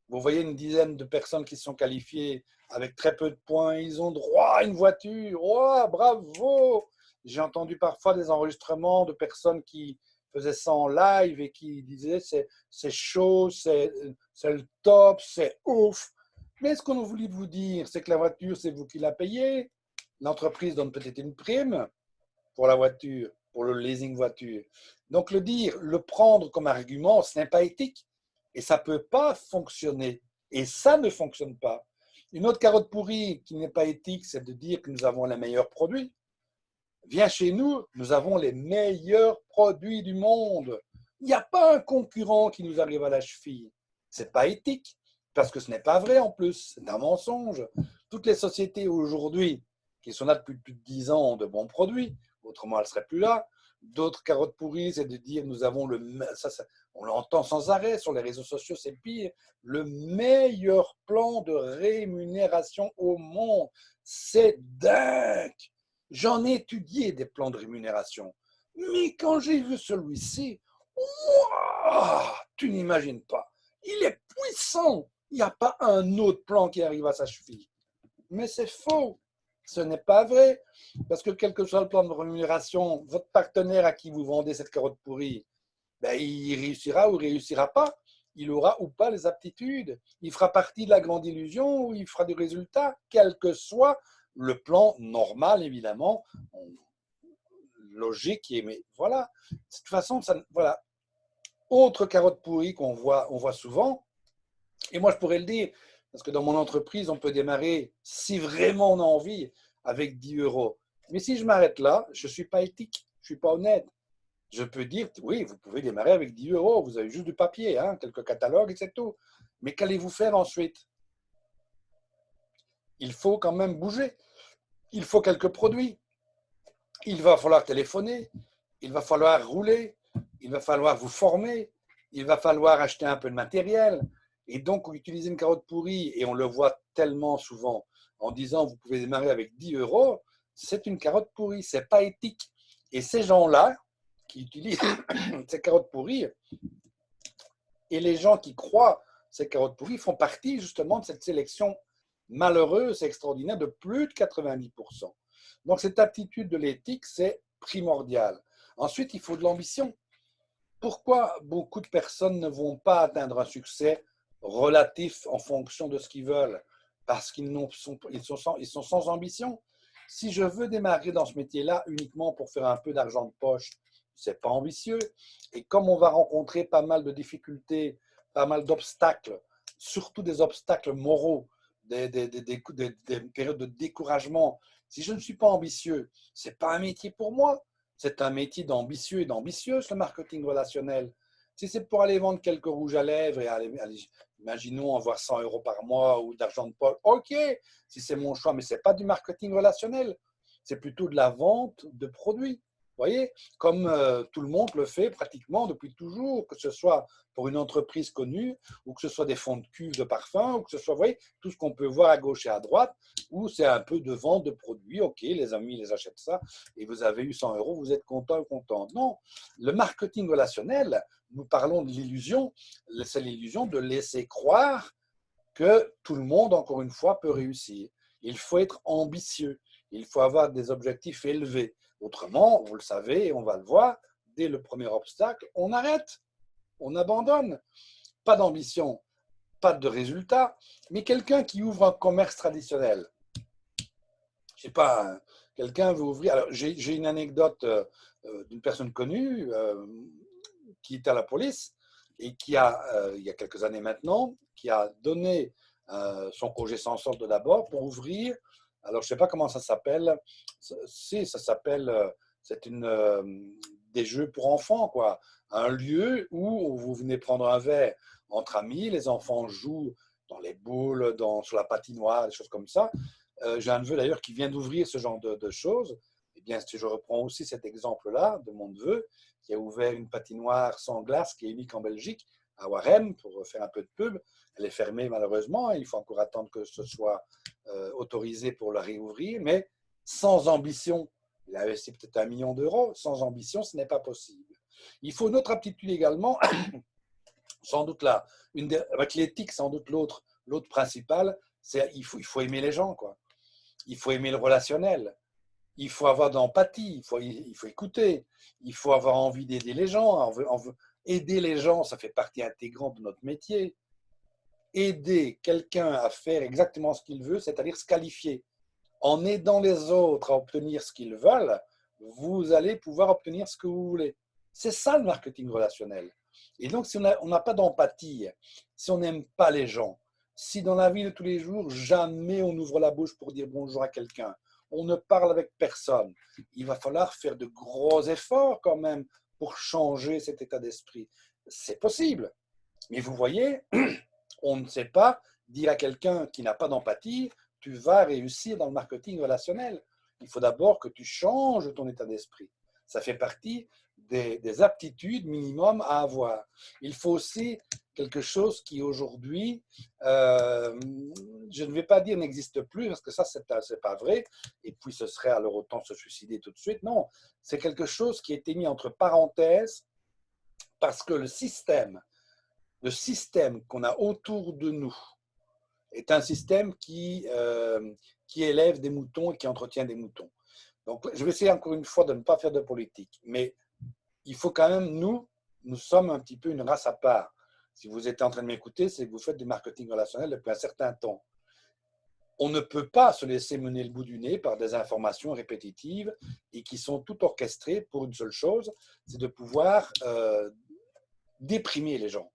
vous voyez une dizaine de personnes qui sont qualifiées avec très peu de points, ils ont droit à une voiture. Oh, bravo! J'ai entendu parfois des enregistrements de personnes qui faisaient ça en live et qui disaient c'est chaud, c'est le top, c'est ouf. Mais ce qu'on a voulu vous dire, c'est que la voiture, c'est vous qui la payez. L'entreprise donne peut-être une prime pour la voiture, pour le leasing voiture. Donc le dire, le prendre comme argument, ce n'est pas éthique. Et ça ne peut pas fonctionner. Et ça ne fonctionne pas. Une autre carotte pourrie qui n'est pas éthique, c'est de dire que nous avons les meilleurs produits. Viens chez nous, nous avons les meilleurs produits du monde. Il n'y a pas un concurrent qui nous arrive à la cheville. Ce n'est pas éthique, parce que ce n'est pas vrai en plus, c'est un mensonge. Toutes les sociétés aujourd'hui qui sont là depuis plus de 10 ans ont de bons produits, autrement elles ne seraient plus là. D'autres carottes pourries, c'est de dire nous avons on l'entend sans arrêt sur les réseaux sociaux, c'est pire, le meilleur plan de rémunération au monde. C'est dingue. J'en ai étudié des plans de rémunération. Mais quand j'ai vu celui-ci, wow, tu n'imagines pas. Il est puissant. Il n'y a pas un autre plan qui arrive à sa cheville. Mais c'est faux. Ce n'est pas vrai. Parce que quel que soit le plan de rémunération, votre partenaire à qui vous vendez cette carotte pourrie, ben, il réussira ou réussira pas. Il aura ou pas les aptitudes. Il fera partie de la grande illusion ou il fera du résultat, quel que soit le plan normal, évidemment. logique. Mais voilà, de toute façon, ça, voilà. Autre carotte pourrie qu'on voit, on voit souvent, et moi je pourrais le dire, parce que dans mon entreprise, on peut démarrer, si vraiment on a envie, avec 10 euros. Mais si je m'arrête là, je ne suis pas éthique, je ne suis pas honnête. Je peux dire, oui, vous pouvez démarrer avec 10 euros, vous avez juste du papier, hein, quelques catalogues et c'est tout. Mais qu'allez-vous faire ensuite? Il faut quand même bouger. Il faut quelques produits. Il va falloir téléphoner. Il va falloir rouler. Il va falloir vous former. Il va falloir acheter un peu de matériel. Et donc, utiliser une carotte pourrie, et on le voit tellement souvent, en disant vous pouvez démarrer avec 10 euros, c'est une carotte pourrie, c'est pas éthique. Et ces gens-là qui utilisent ces carottes pourries, et les gens qui croient ces carottes pourries font partie justement de cette sélection malheureuse et extraordinaire de plus de 90%. Donc cette aptitude de l'éthique, c'est primordial. Ensuite, il faut de l'ambition. Pourquoi beaucoup de personnes ne vont pas atteindre un succès relatif en fonction de ce qu'ils veulent? Parce ils sont sans ambition. Si je veux démarrer dans ce métier-là uniquement pour faire un peu d'argent de poche, c'est pas ambitieux. Et comme on va rencontrer pas mal de difficultés, pas mal d'obstacles, surtout des obstacles moraux, des périodes de découragement, si je ne suis pas ambitieux, c'est pas un métier pour moi. C'est un métier d'ambitieux et d'ambitieuse, le marketing relationnel. Si c'est pour aller vendre quelques rouges à lèvres et imaginons avoir 100 euros par mois ou d'argent de poche, ok, si c'est mon choix, mais ce n'est pas du marketing relationnel. C'est plutôt de la vente de produits. Vous voyez, comme tout le monde le fait pratiquement depuis toujours, que ce soit pour une entreprise connue, ou que ce soit des fonds de cuve de parfum, ou que ce soit, vous voyez, tout ce qu'on peut voir à gauche et à droite, où c'est un peu de vente de produits. Ok, les amis les achètent ça, et vous avez eu 100 euros, vous êtes content ou content. Non, le marketing relationnel, nous parlons de l'illusion, c'est l'illusion de laisser croire que tout le monde, encore une fois, peut réussir. Il faut être ambitieux, il faut avoir des objectifs élevés. Autrement, vous le savez, on va le voir, dès le premier obstacle, on arrête, on abandonne. Pas d'ambition, pas de résultat, mais quelqu'un qui ouvre un commerce traditionnel, je sais pas, quelqu'un veut ouvrir. Alors, j'ai une anecdote d'une personne connue qui était à la police et qui a, il y a quelques années maintenant, qui a donné son congé sans solde d'abord pour ouvrir. Alors, je ne sais pas comment ça s'appelle. Si, ça s'appelle, c'est des jeux pour enfants, quoi. Un lieu où vous venez prendre un verre entre amis, les enfants jouent dans les boules, sur la patinoire, des choses comme ça. J'ai un neveu d'ailleurs qui vient d'ouvrir ce genre de choses. Eh bien, si je reprends aussi cet exemple-là de mon neveu qui a ouvert une patinoire sans glace qui est unique en Belgique, à Warem, pour faire un peu de pub. Elle est fermée malheureusement. Il faut encore attendre que ce soit autorisé pour la réouvrir, mais sans ambition. Il a investi peut-être 1 million d'euros. Sans ambition, ce n'est pas possible. Il faut une autre aptitude également, sans doute là, avec l'éthique, sans doute l'autre principale, c'est il faut aimer les gens, quoi. Il faut aimer le relationnel. Il faut avoir de l'empathie, il faut écouter, il faut avoir envie d'aider les gens. Aider les gens, ça fait partie intégrante de notre métier. Aider quelqu'un à faire exactement ce qu'il veut, c'est-à-dire se qualifier. En aidant les autres à obtenir ce qu'ils veulent, vous allez pouvoir obtenir ce que vous voulez. C'est ça le marketing relationnel. Et donc, si on n'a pas d'empathie, si on n'aime pas les gens, si dans la vie de tous les jours, jamais on ouvre la bouche pour dire bonjour à quelqu'un, on ne parle avec personne, il va falloir faire de gros efforts quand même pour changer cet état d'esprit. C'est possible. Mais vous voyez, on ne sait pas dire à quelqu'un qui n'a pas d'empathie, tu vas réussir dans le marketing relationnel. Il faut d'abord que tu changes ton état d'esprit. Ça fait partie des aptitudes minimum à avoir. Il faut aussi quelque chose qui aujourd'hui, je ne vais pas dire n'existe plus, parce que ça, c'est pas vrai, et puis ce serait alors autant se suicider tout de suite. Non, c'est quelque chose qui a été mis entre parenthèses, parce que le système qu'on a autour de nous est un système qui élève des moutons et qui entretient des moutons. Donc, je vais essayer encore une fois de ne pas faire de politique, mais il faut quand même, nous sommes un petit peu une race à part. Si vous êtes en train de m'écouter, c'est que vous faites du marketing relationnel depuis un certain temps. on ne peut pas se laisser mener le bout du nez par des informations répétitives et qui sont toutes orchestrées pour une seule chose, c'est de pouvoir déprimer les gens.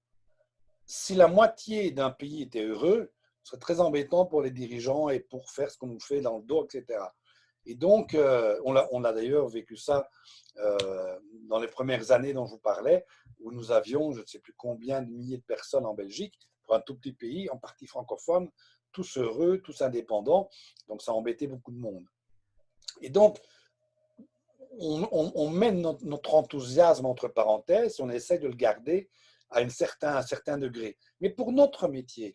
Si la moitié d'un pays était heureux, ce serait très embêtant pour les dirigeants et pour faire ce qu'on nous fait dans le dos, etc. Et donc, on a d'ailleurs vécu ça dans les premières années dont je vous parlais, où nous avions, je ne sais plus combien de milliers de personnes en Belgique, pour un tout petit pays, en partie francophone, tous heureux, tous indépendants. Donc, ça embêtait beaucoup de monde. Et donc, on met notre enthousiasme entre parenthèses, on essaie de le garder à un certain degré. Mais pour notre métier,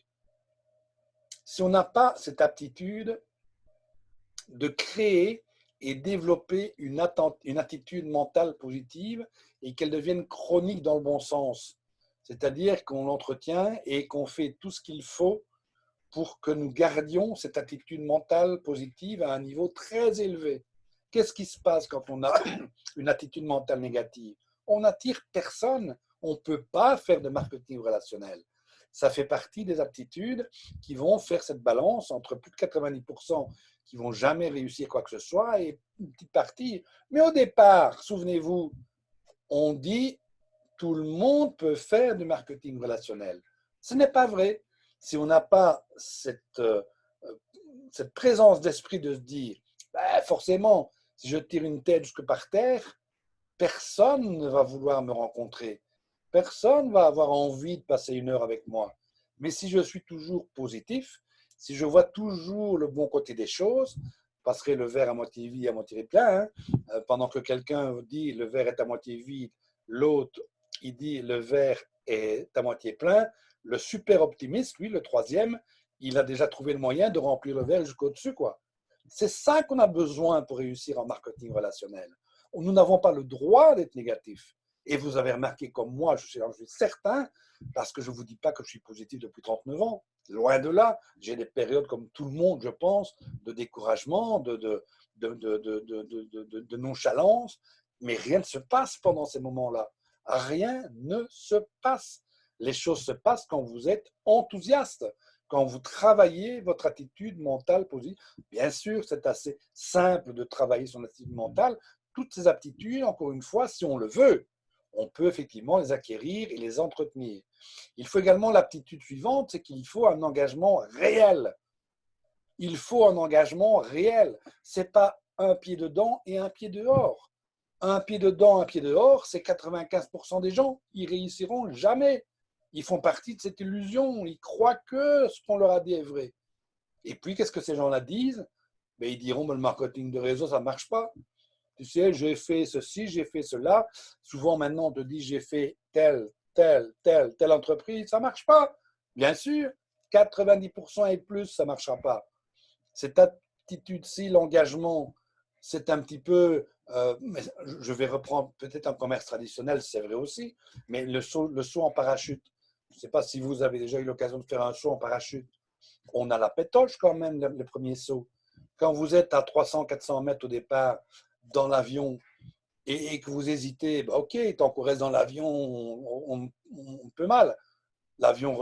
si on n'a pas cette aptitude de créer et développer une attitude mentale positive et qu'elle devienne chronique dans le bon sens, c'est-à-dire qu'on l'entretient et qu'on fait tout ce qu'il faut pour que nous gardions cette attitude mentale positive à un niveau très élevé. Qu'est-ce qui se passe quand on a une attitude mentale négative? On n'attire personne. On ne peut pas faire de marketing relationnel. Ça fait partie des aptitudes qui vont faire cette balance entre plus de 90% qui vont jamais réussir quoi que ce soit et une petite partie. Mais au départ, souvenez-vous, on dit tout le monde peut faire du marketing relationnel. Ce n'est pas vrai. Si on n'a pas cette présence d'esprit de se dire, ben forcément, si je tire une tête jusque par terre, personne ne va vouloir me rencontrer. Personne ne va avoir envie de passer une heure avec moi. Mais si je suis toujours positif, si je vois toujours le bon côté des choses, je passerai le verre à moitié vide, à moitié plein, hein, pendant que quelqu'un dit le verre est à moitié vide, l'autre, il dit le verre est à moitié plein. Le super optimiste, lui, le troisième, il a déjà trouvé le moyen de remplir le verre jusqu'au-dessus, quoi. C'est ça qu'on a besoin pour réussir en marketing relationnel. Nous n'avons pas le droit d'être négatif. Et vous avez remarqué comme moi, je suis certain, parce que je ne vous dis pas que je suis positif depuis 39 ans. Loin de là, j'ai des périodes comme tout le monde, je pense, de découragement, de nonchalance, mais rien ne se passe pendant ces moments-là. Rien ne se passe. Les choses se passent quand vous êtes enthousiaste, quand vous travaillez votre attitude mentale positive. Bien sûr, c'est assez simple de travailler son attitude mentale. Toutes ces aptitudes, encore une fois, si on le veut, on peut effectivement les acquérir et les entretenir. Il faut également l'aptitude suivante, c'est qu'il faut un engagement réel. Il faut un engagement réel. Ce n'est pas un pied dedans et un pied dehors. Un pied dedans, un pied dehors, c'est 95% des gens. Ils réussiront jamais. Ils font partie de cette illusion. Ils croient que ce qu'on leur a dit est vrai. Et puis, qu'est-ce que ces gens-là disent? Ben, ils diront, le marketing de réseau, ça ne marche pas. Tu sais, j'ai fait ceci, j'ai fait cela. Souvent, maintenant, on te dit, j'ai fait telle entreprise. Ça ne marche pas. Bien sûr, 90% et plus, ça ne marchera pas. Cette attitude-ci, l'engagement, c'est un petit peu, je vais reprendre peut-être un commerce traditionnel, c'est vrai aussi, mais le saut en parachute. Je ne sais pas si vous avez déjà eu l'occasion de faire un saut en parachute. On a la pétoche quand même, le premier saut. Quand vous êtes à 300-400 mètres au départ dans l'avion et que vous hésitez, bah ok, tant qu'on reste dans l'avion, on peut mal. L'avion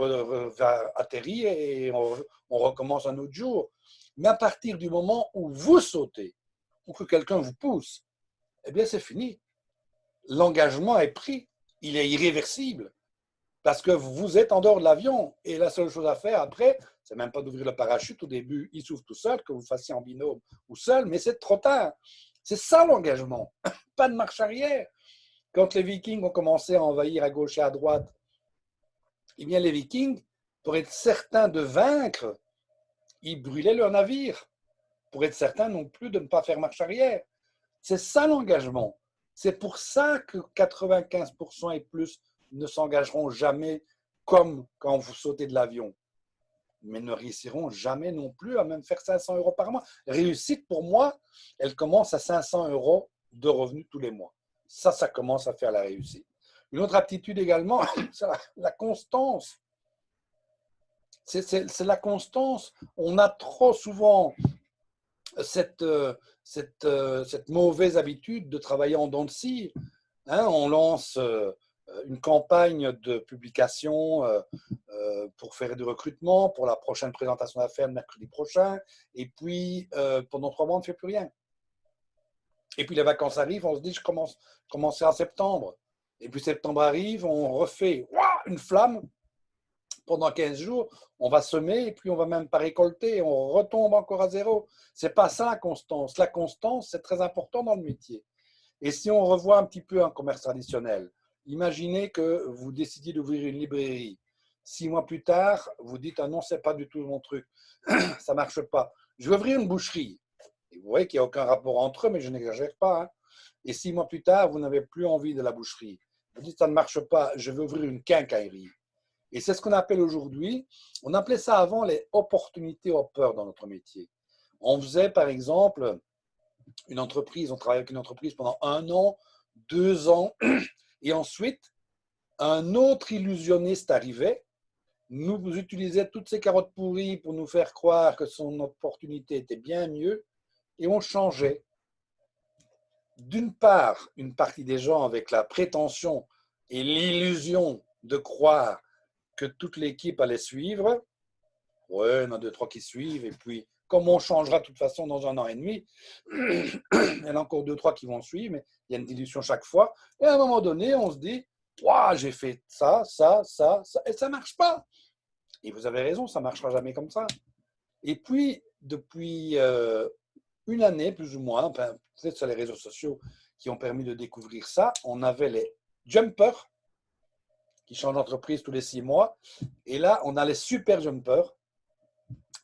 va atterrir et on recommence un autre jour. Mais à partir du moment où vous sautez ou que quelqu'un vous pousse, eh bien c'est fini. L'engagement est pris, il est irréversible parce que vous êtes en dehors de l'avion et la seule chose à faire après, c'est même pas d'ouvrir le parachute. Au début, il s'ouvre tout seul, que vous fassiez en binôme ou seul, mais c'est trop tard. C'est ça l'engagement, pas de marche arrière. Quand les Vikings ont commencé à envahir à gauche et à droite, eh bien les Vikings, pour être certains de vaincre, ils brûlaient leurs navires, pour être certains non plus de ne pas faire marche arrière. C'est ça l'engagement. C'est pour ça que 95% et plus ne s'engageront jamais comme quand vous sautez de l'avion, mais ne réussiront jamais non plus à même faire 500 € par mois. Réussite, pour moi, elle commence à 500 € de revenus tous les mois. Ça commence à faire la réussite. Une autre aptitude également, c'est la constance. C'est la constance. On a trop souvent cette mauvaise habitude de travailler en dents de scie. Hein, on lance une campagne de publication pour faire du recrutement, pour la prochaine présentation d'affaires mercredi prochain. Et puis, pendant 3 mois, on ne fait plus rien. Et puis, les vacances arrivent, on se dit, je commencer en septembre. Et puis, septembre arrive, on refait une flamme. Pendant 15 jours, on va semer et puis on va même pas récolter, on retombe encore à zéro. C'est pas ça la constance. La constance, c'est très important dans le métier. Et si on revoit un petit peu un commerce traditionnel, imaginez que vous décidiez d'ouvrir une librairie. 6 mois plus tard, vous dites ah non, c'est pas du tout mon truc, ça marche pas. Je vais ouvrir une boucherie. Et vous voyez qu'il n'y a aucun rapport entre eux, mais je n'exagère pas. Hein. Et 6 mois plus tard, vous n'avez plus envie de la boucherie. Vous dites ça ne marche pas, je vais ouvrir une quincaillerie. Et c'est ce qu'on appelle aujourd'hui, on appelait ça avant les opportunités hoppers dans notre métier. On faisait par exemple une entreprise, on travaillait avec une entreprise pendant 1 an, 2 ans, et ensuite un autre illusionniste arrivait, nous utilisait toutes ces carottes pourries pour nous faire croire que son opportunité était bien mieux, et on changeait. D'une part, une partie des gens avec la prétention et l'illusion de croire que toute l'équipe allait suivre. Ouais, il y en a 2, 3 qui suivent. Et puis, comme on changera de toute façon dans 1 an et demi, il y en a encore 2, 3 qui vont suivre, mais il y a une dilution chaque fois. Et à un moment donné, on se dit, waouh, j'ai fait ça, ça, ça, ça, et ça ne marche pas. Et vous avez raison, ça ne marchera jamais comme ça. Et puis, depuis une année, plus ou moins, enfin, peut-être sur les réseaux sociaux qui ont permis de découvrir ça, on avait les jumpers qui changent d'entreprise tous les 6 mois. Et là, on a les super jumpers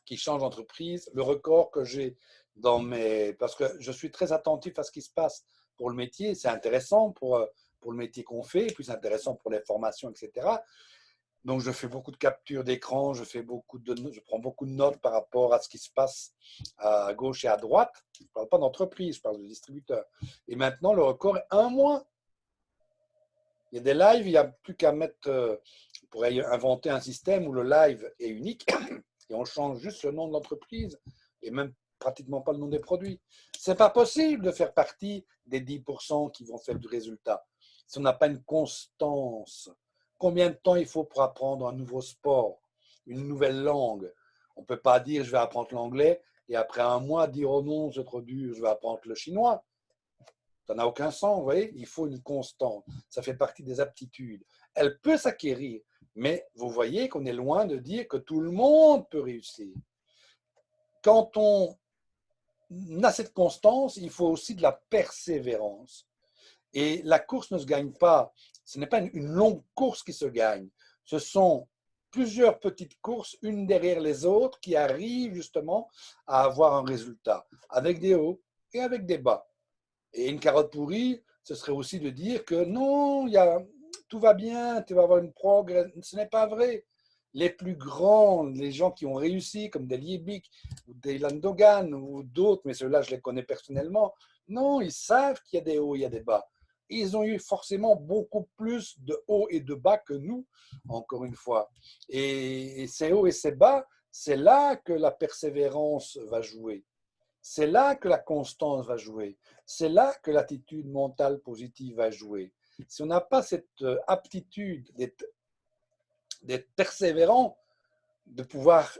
qui changent d'entreprise. Le record que j'ai dans mes... Parce que je suis très attentif à ce qui se passe pour le métier. C'est intéressant pour le métier qu'on fait, et puis c'est intéressant pour les formations, etc. Donc, je fais beaucoup de captures d'écran, je prends beaucoup de notes par rapport à ce qui se passe à gauche et à droite. Je ne parle pas d'entreprise, je parle de distributeur. Et maintenant, le record est 1 mois. Il y a des lives, il n'y a plus qu'à mettre, on pourrait inventer un système où le live est unique et on change juste le nom de l'entreprise et même pratiquement pas le nom des produits. Ce n'est pas possible de faire partie des 10% qui vont faire du résultat si on n'a pas une constance. Combien de temps il faut pour apprendre un nouveau sport, une nouvelle langue? On ne peut pas dire je vais apprendre l'anglais et après 1 mois dire oh non, c'est trop dur, je vais apprendre le chinois. Ça n'a aucun sens, vous voyez, il faut une constante. Ça fait partie des aptitudes. Elle peut s'acquérir, mais vous voyez qu'on est loin de dire que tout le monde peut réussir. Quand on a cette constance, il faut aussi de la persévérance. Et la course ne se gagne pas, ce n'est pas une longue course qui se gagne. Ce sont plusieurs petites courses, une derrière les autres, qui arrivent justement à avoir un résultat, avec des hauts et avec des bas. Et une carotte pourrie, ce serait aussi de dire que non, tout va bien, tu vas avoir une progrès. Ce n'est pas vrai. Les plus grands, les gens qui ont réussi, comme des Liebig ou des Landogan ou d'autres, mais ceux-là, je les connais personnellement, non, ils savent qu'il y a des hauts, il y a des bas. Ils ont eu forcément beaucoup plus de hauts et de bas que nous, encore une fois. Et ces hauts et ces bas, c'est là que la persévérance va jouer. C'est là que la constance va jouer. C'est là que l'attitude mentale positive va jouer. Si on n'a pas cette aptitude d'être persévérant, de pouvoir,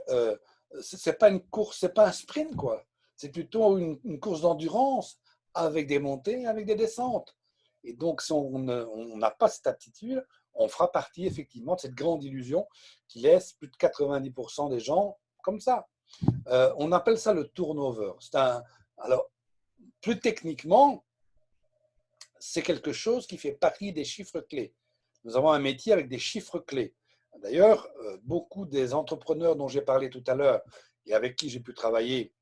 c'est pas une course, c'est pas un sprint quoi. C'est plutôt une course d'endurance avec des montées, avec des descentes. Et donc si on n'a pas cette aptitude, on fera partie effectivement de cette grande illusion qui laisse plus de 90% des gens comme ça. On appelle ça le turnover. Alors, plus techniquement, c'est quelque chose qui fait partie des chiffres clés. Nous avons un métier avec des chiffres clés. D'ailleurs, beaucoup des entrepreneurs dont j'ai parlé tout à l'heure et avec qui j'ai pu travailler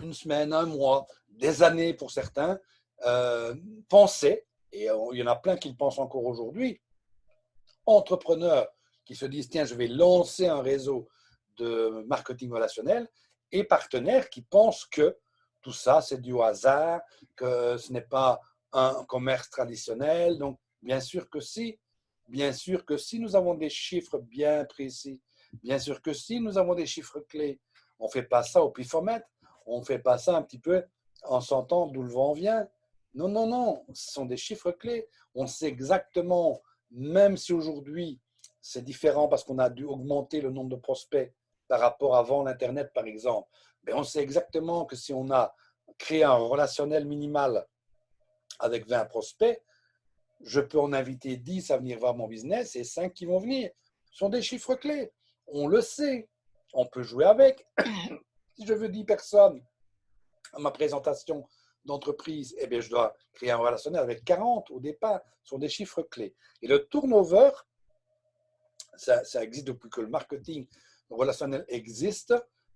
1 semaine, 1 mois, des années pour certains, pensaient, et il y en a plein qui le pensent encore aujourd'hui, entrepreneurs qui se disent tiens, je vais lancer un réseau de marketing relationnel, et partenaires qui pensent que tout ça, c'est du hasard, que ce n'est pas un commerce traditionnel. Donc, bien sûr que si, bien sûr que si nous avons des chiffres bien précis, bien sûr que si nous avons des chiffres clés, on ne fait pas ça au pifomètre, on ne fait pas ça un petit peu en sentant d'où le vent vient. Non, non, non, ce sont des chiffres clés. On sait exactement même si aujourd'hui c'est différent parce qu'on a dû augmenter le nombre de prospects par rapport à avant l'Internet, par exemple, mais on sait exactement que si on a créé un relationnel minimal avec 20 prospects, je peux en inviter 10 à venir voir mon business et 5 qui vont venir. Ce sont des chiffres clés. On le sait. On peut jouer avec. Si je veux 10 personnes à ma présentation d'entreprise, eh bien, je dois créer un relationnel avec 40 au départ. Ce sont des chiffres clés. Et le turnover, ça existe depuis que le marketing relationnel existe.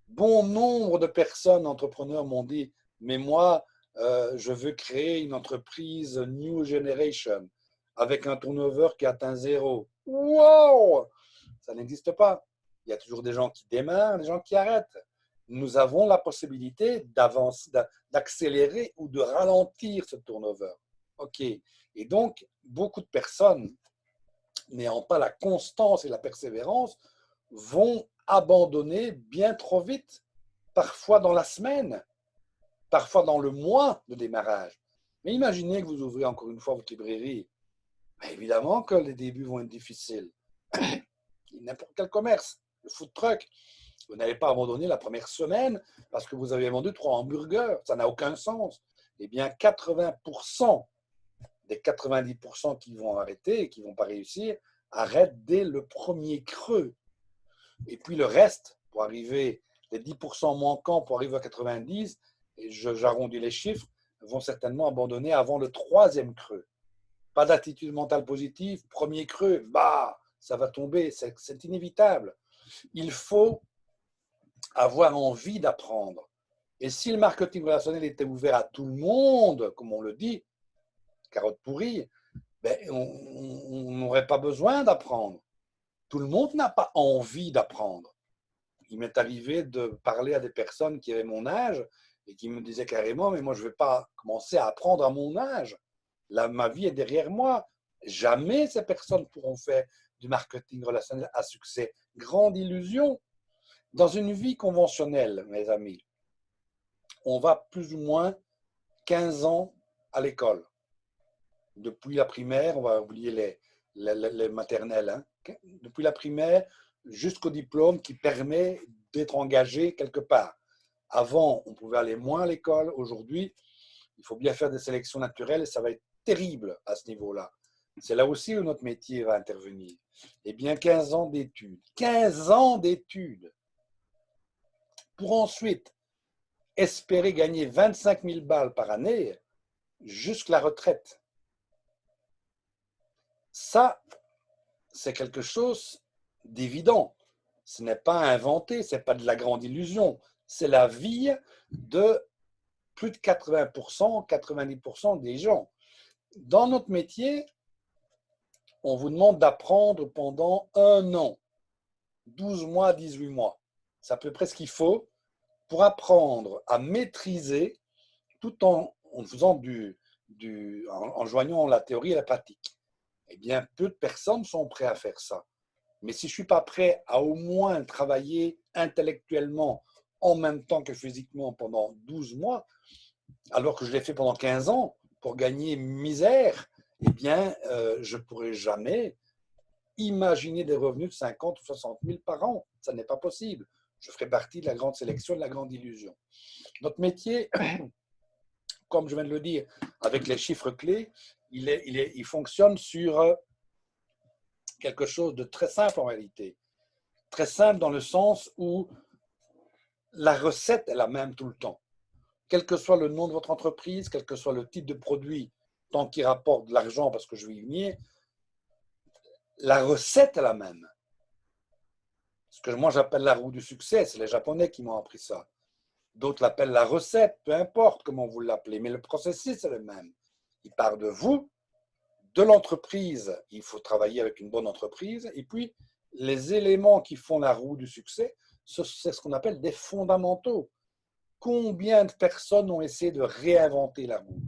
Bon nombre de personnes, entrepreneurs, m'ont dit, mais moi, je veux créer une entreprise New Generation avec un turnover qui atteint zéro. Wow! Ça n'existe pas. Il y a toujours des gens qui démarrent, des gens qui arrêtent. Nous avons la possibilité d'avancer, d'accélérer ou de ralentir ce turnover. OK. Et donc, beaucoup de personnes n'ayant pas la constance et la persévérance vont abandonner bien trop vite, parfois dans la semaine, parfois dans le mois de démarrage. Mais imaginez que vous ouvrez encore une fois votre librairie. Mais évidemment que les débuts vont être difficiles. N'importe quel commerce, le food truck, vous n'allez pas abandonner la première semaine parce que vous avez vendu 3 hamburgers. Ça n'a aucun sens. Eh bien, 80% des 90% qui vont arrêter et qui ne vont pas réussir arrêtent dès le premier creux. Et puis le reste, pour arriver, les 10% manquants pour arriver à 90, et j'arrondis les chiffres, vont certainement abandonner avant le troisième creux. Pas d'attitude mentale positive, premier creux, bah, ça va tomber, c'est inévitable. Il faut avoir envie d'apprendre. Et si le marketing relationnel était ouvert à tout le monde, comme on le dit, carotte pourrie, ben, on n'aurait pas besoin d'apprendre. Tout le monde n'a pas envie d'apprendre. Il m'est arrivé de parler à des personnes qui avaient mon âge et qui me disaient carrément, mais moi je ne vais pas commencer à apprendre à mon âge. Là, ma vie est derrière moi. Jamais ces personnes pourront faire du marketing relationnel à succès. Grande illusion. Dans une vie conventionnelle, mes amis, on va plus ou moins 15 ans à l'école. Depuis la primaire, on va oublier les maternelles, hein. Depuis la primaire jusqu'au diplôme qui permet d'être engagé quelque part. Avant, on pouvait aller moins à l'école. Aujourd'hui, il faut bien faire des sélections naturelles et ça va être terrible à ce niveau-là. C'est là aussi où notre métier va intervenir. Eh bien, 15 ans d'études. 15 ans d'études pour ensuite espérer gagner 25 000 balles par année jusqu'à la retraite. Ça, c'est quelque chose d'évident. Ce n'est pas inventé, ce n'est pas de la grande illusion. C'est la vie de plus de 80%, 90% des gens. Dans notre métier, on vous demande d'apprendre pendant 1 an, 12 mois, 18 mois. C'est à peu près ce qu'il faut pour apprendre à maîtriser tout en faisant en joignant la théorie et la pratique. Eh bien, peu de personnes sont prêtes à faire ça. Mais si je ne suis pas prêt à au moins travailler intellectuellement en même temps que physiquement pendant 12 mois, alors que je l'ai fait pendant 15 ans pour gagner misère, eh bien, je ne pourrai jamais imaginer des revenus de 50 ou 60 000 par an. Ça n'est pas possible. Je ferai partie de la grande sélection, de la grande illusion. Notre métier, comme je viens de le dire, avec les chiffres clés, il fonctionne sur quelque chose de très simple en réalité. Très simple dans le sens où la recette est la même tout le temps. Quel que soit le nom de votre entreprise, quel que soit le type de produit, tant qu'il rapporte de l'argent, parce que je vais y venir, la recette est la même. Ce que moi j'appelle la roue du succès, c'est les Japonais qui m'ont appris ça. D'autres l'appellent la recette, peu importe comment vous l'appelez, mais le processus est le même. Il part de vous, de l'entreprise, il faut travailler avec une bonne entreprise, et puis les éléments qui font la roue du succès, c'est ce qu'on appelle des fondamentaux. Combien de personnes ont essayé de réinventer la roue?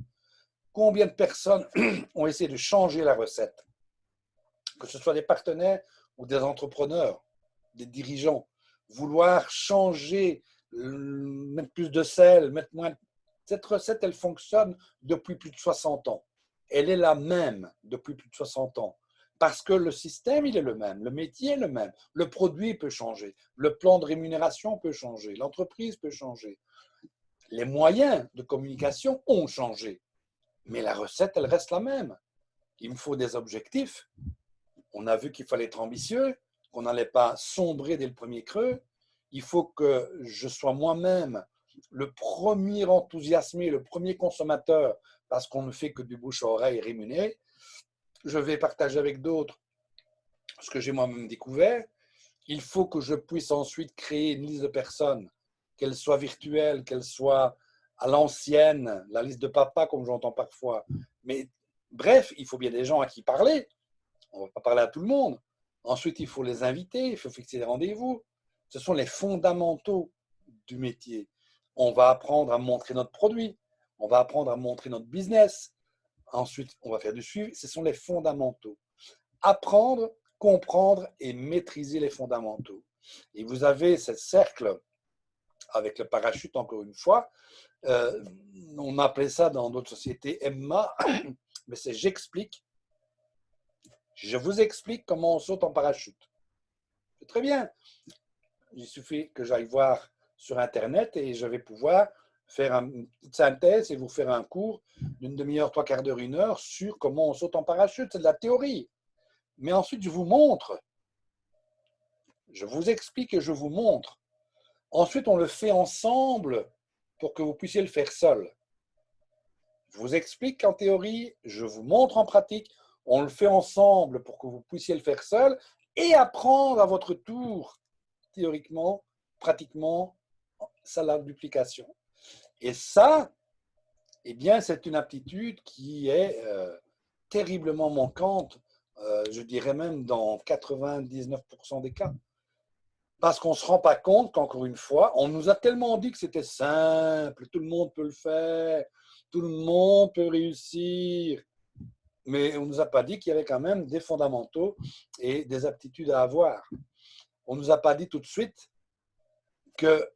Combien de personnes ont essayé de changer la recette? Que ce soit des partenaires ou des entrepreneurs, des dirigeants, vouloir changer, mettre plus de sel, mettre moins. Cette recette, elle fonctionne depuis plus de 60 ans. Elle est la même depuis plus de 60 ans. Parce que le système, il est le même, le métier est le même, le produit peut changer, le plan de rémunération peut changer, l'entreprise peut changer, les moyens de communication ont changé, mais la recette, elle reste la même. Il me faut des objectifs. On a vu qu'il fallait être ambitieux, qu'on n'allait pas sombrer dès le premier creux. Il faut que je sois moi-même le premier enthousiasmé, le premier consommateur, parce qu'on ne fait que du bouche à oreille rémunéré. Je vais partager avec d'autres ce que j'ai moi-même découvert. Il faut que je puisse ensuite créer une liste de personnes, qu'elle soit virtuelle, qu'elle soit à l'ancienne, la liste de papa, comme j'entends parfois. Mais bref, il faut bien des gens à qui parler. On ne va pas parler à tout le monde. Ensuite, il faut les inviter, il faut fixer des rendez-vous. Ce sont les fondamentaux du métier. On va apprendre à montrer notre produit, on va apprendre à montrer notre business. Ensuite, on va faire du suivi. Ce sont les fondamentaux. Apprendre, comprendre et maîtriser les fondamentaux. Et vous avez ce cercle avec le parachute, encore une fois. On appelait ça dans d'autres sociétés Emma, mais c'est j'explique. Je vous explique comment on saute en parachute. C'est très bien. Il suffit que j'aille voir sur Internet et je vais pouvoir faire une petite synthèse et vous faire un cours d'une demi-heure, trois quarts d'heure, une heure sur comment on saute en parachute. C'est de la théorie. Mais ensuite, je vous montre. Je vous explique et je vous montre. Ensuite, on le fait ensemble pour que vous puissiez le faire seul. Je vous explique en théorie, je vous montre en pratique. On le fait ensemble pour que vous puissiez le faire seul et apprendre à votre tour, théoriquement, pratiquement, ça la duplication. Et ça, eh bien, c'est une aptitude qui est terriblement manquante, je dirais même dans 99% des cas. Parce qu'on ne se rend pas compte qu'encore une fois, on nous a tellement dit que c'était simple, tout le monde peut le faire, tout le monde peut réussir. Mais on ne nous a pas dit qu'il y avait quand même des fondamentaux et des aptitudes à avoir. On ne nous a pas dit tout de suite que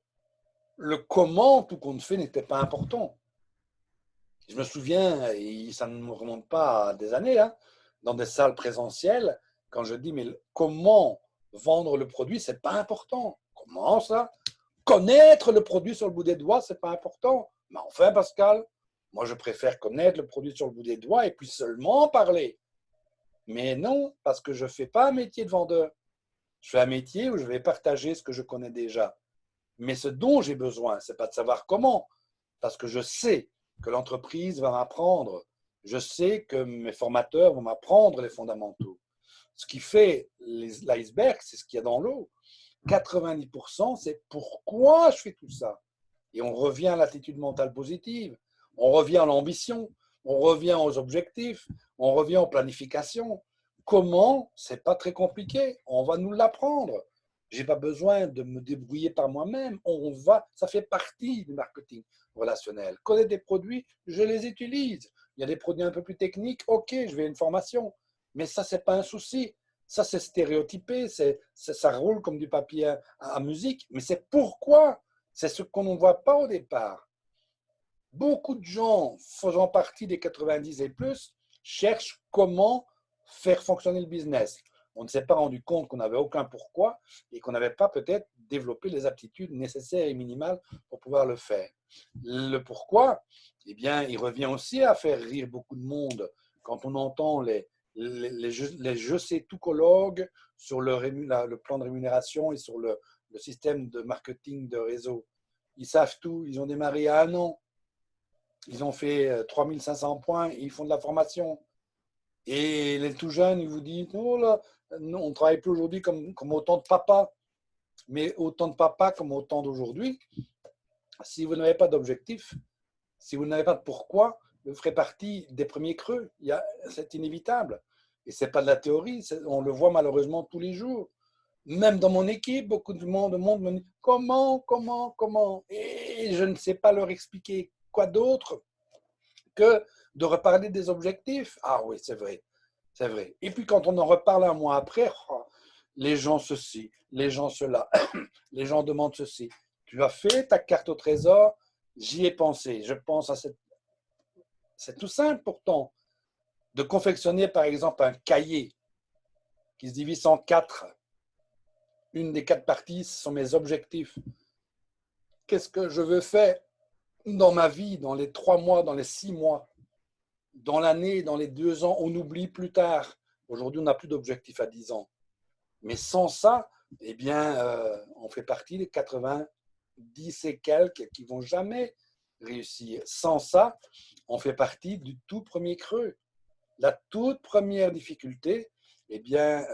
le comment tout compte fait n'était pas important. Je me souviens, et ça ne me remonte pas à des années, hein, dans des salles présentielles, quand je dis, mais comment vendre le produit, c'est pas important. Comment ça? Connaître le produit sur le bout des doigts, c'est pas important. Mais enfin, Pascal, moi, je préfère connaître le produit sur le bout des doigts et puis seulement parler. Mais non, parce que je ne fais pas un métier de vendeur. Je fais un métier où je vais partager ce que je connais déjà. Mais ce dont j'ai besoin, ce n'est pas de savoir comment, parce que je sais que l'entreprise va m'apprendre. Je sais que mes formateurs vont m'apprendre les fondamentaux. Ce qui fait l'iceberg, c'est ce qu'il y a dans l'eau. 90%, c'est pourquoi je fais tout ça. Et on revient à l'attitude mentale positive, on revient à l'ambition, on revient aux objectifs, on revient aux planifications. Comment? C'est pas très compliqué, on va nous l'apprendre. J'ai pas besoin de me débrouiller par moi-même, ça fait partie du marketing relationnel. Connaître des produits, je les utilise. Il y a des produits un peu plus techniques, ok, je vais à une formation, mais ça, c'est pas un souci. Ça, c'est stéréotypé, ça roule comme du papier à musique, mais c'est pourquoi. C'est ce qu'on ne voit pas au départ. Beaucoup de gens faisant partie des 90 et plus cherchent comment faire fonctionner le business. On ne s'est pas rendu compte qu'on n'avait aucun pourquoi et qu'on n'avait pas peut-être développé les aptitudes nécessaires et minimales pour pouvoir le faire. Le pourquoi, eh bien, il revient aussi à faire rire beaucoup de monde quand on entend les je sais tout-cologues sur le plan de rémunération et sur le système de marketing de réseau. Ils savent tout, ils ont démarré à 1 an, ils ont fait 3500 points, ils font de la formation. Et les tout jeunes, ils vous disent, oh là, non, on ne travaille plus aujourd'hui comme autant de papas, mais autant de papas comme autant d'aujourd'hui. Si vous n'avez pas d'objectif, si vous n'avez pas de pourquoi, vous ferez partie des premiers creux. C'est inévitable. Et ce n'est pas de la théorie, on le voit malheureusement tous les jours. Même dans mon équipe, beaucoup de monde me dit comment. Et je ne sais pas leur expliquer quoi d'autre que de reparler des objectifs. Ah oui, c'est vrai, c'est vrai. Et puis quand on en reparle un mois après, oh, les gens ceci, les gens cela, les gens demandent ceci. Tu as fait ta carte au trésor, j'y ai pensé. Je pense à cette. C'est tout simple pourtant de confectionner par exemple un cahier. qui se divise en 4. Une des 4 parties, ce sont mes objectifs. Qu'est-ce que je veux faire dans ma vie, dans les 3 mois, dans les 6 mois, dans l'année, dans les 2 ans? On oublie plus tard. Aujourd'hui, on n'a plus d'objectifs à 10 ans. Mais sans ça, eh bien, on fait partie des 90 et quelques qui ne vont jamais réussir. Sans ça, on fait partie du tout premier creux. La toute première difficulté, eh bien,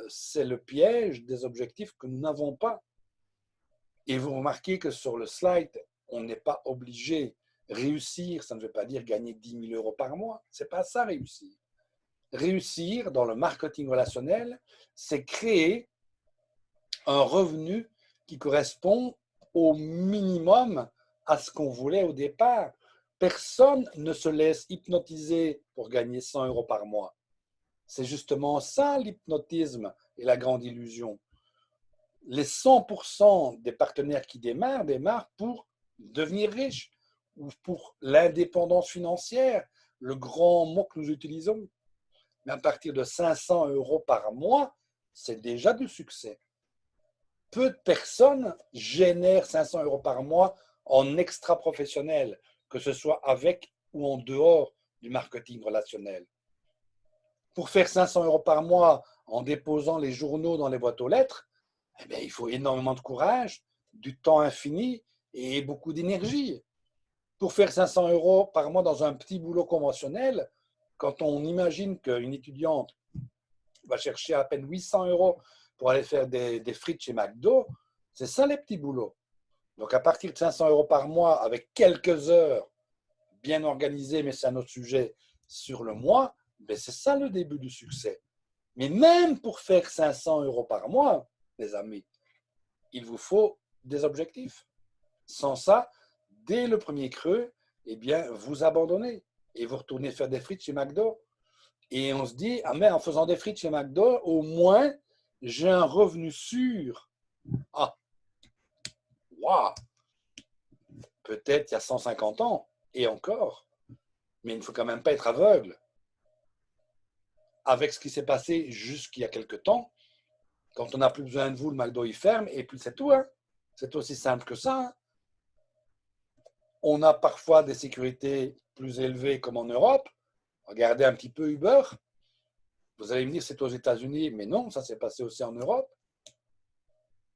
c'est le piège des objectifs que nous n'avons pas. Et vous remarquez que sur le slide, on n'est pas obligé. Réussir, ça ne veut pas dire gagner 10 000 euros par mois. Ce n'est pas ça, réussir. Réussir dans le marketing relationnel, c'est créer un revenu qui correspond au minimum à ce qu'on voulait au départ. Personne ne se laisse hypnotiser pour gagner 100 euros par mois. C'est justement ça l'hypnotisme et la grande illusion. Les 100% des partenaires qui démarrent pour devenir riches ou pour l'indépendance financière, le grand mot que nous utilisons. Mais à partir de 500 euros par mois, c'est déjà du succès. Peu de personnes génèrent 500 euros par mois en extra-professionnel, que ce soit avec ou en dehors du marketing relationnel. Pour faire 500 euros par mois en déposant les journaux dans les boîtes aux lettres, eh bien, il faut énormément de courage, du temps infini et beaucoup d'énergie. Pour faire 500 euros par mois dans un petit boulot conventionnel, quand on imagine qu'une étudiante va chercher à peine 800 euros pour aller faire des frites chez McDo, c'est ça les petits boulots. Donc à partir de 500 euros par mois, avec quelques heures bien organisées, mais c'est un autre sujet, sur le mois, ben c'est ça le début du succès. Mais même pour faire 500 euros par mois, les amis, il vous faut des objectifs. Sans ça, dès le premier creux, eh bien, vous abandonnez et vous retournez faire des frites chez McDo. Et on se dit, ah mais en faisant des frites chez McDo, au moins, j'ai un revenu sûr. Ah, waouh, peut-être il y a 150 ans, et encore, mais il ne faut quand même pas être aveugle. Avec ce qui s'est passé jusqu'il y a quelque temps, quand on n'a plus besoin de vous, le McDo il ferme, et puis c'est tout. Hein. C'est aussi simple que ça. Hein. On a parfois des sécurités plus élevées comme en Europe. Regardez un petit peu Uber. Vous allez me dire c'est aux États-Unis, mais non, ça s'est passé aussi en Europe.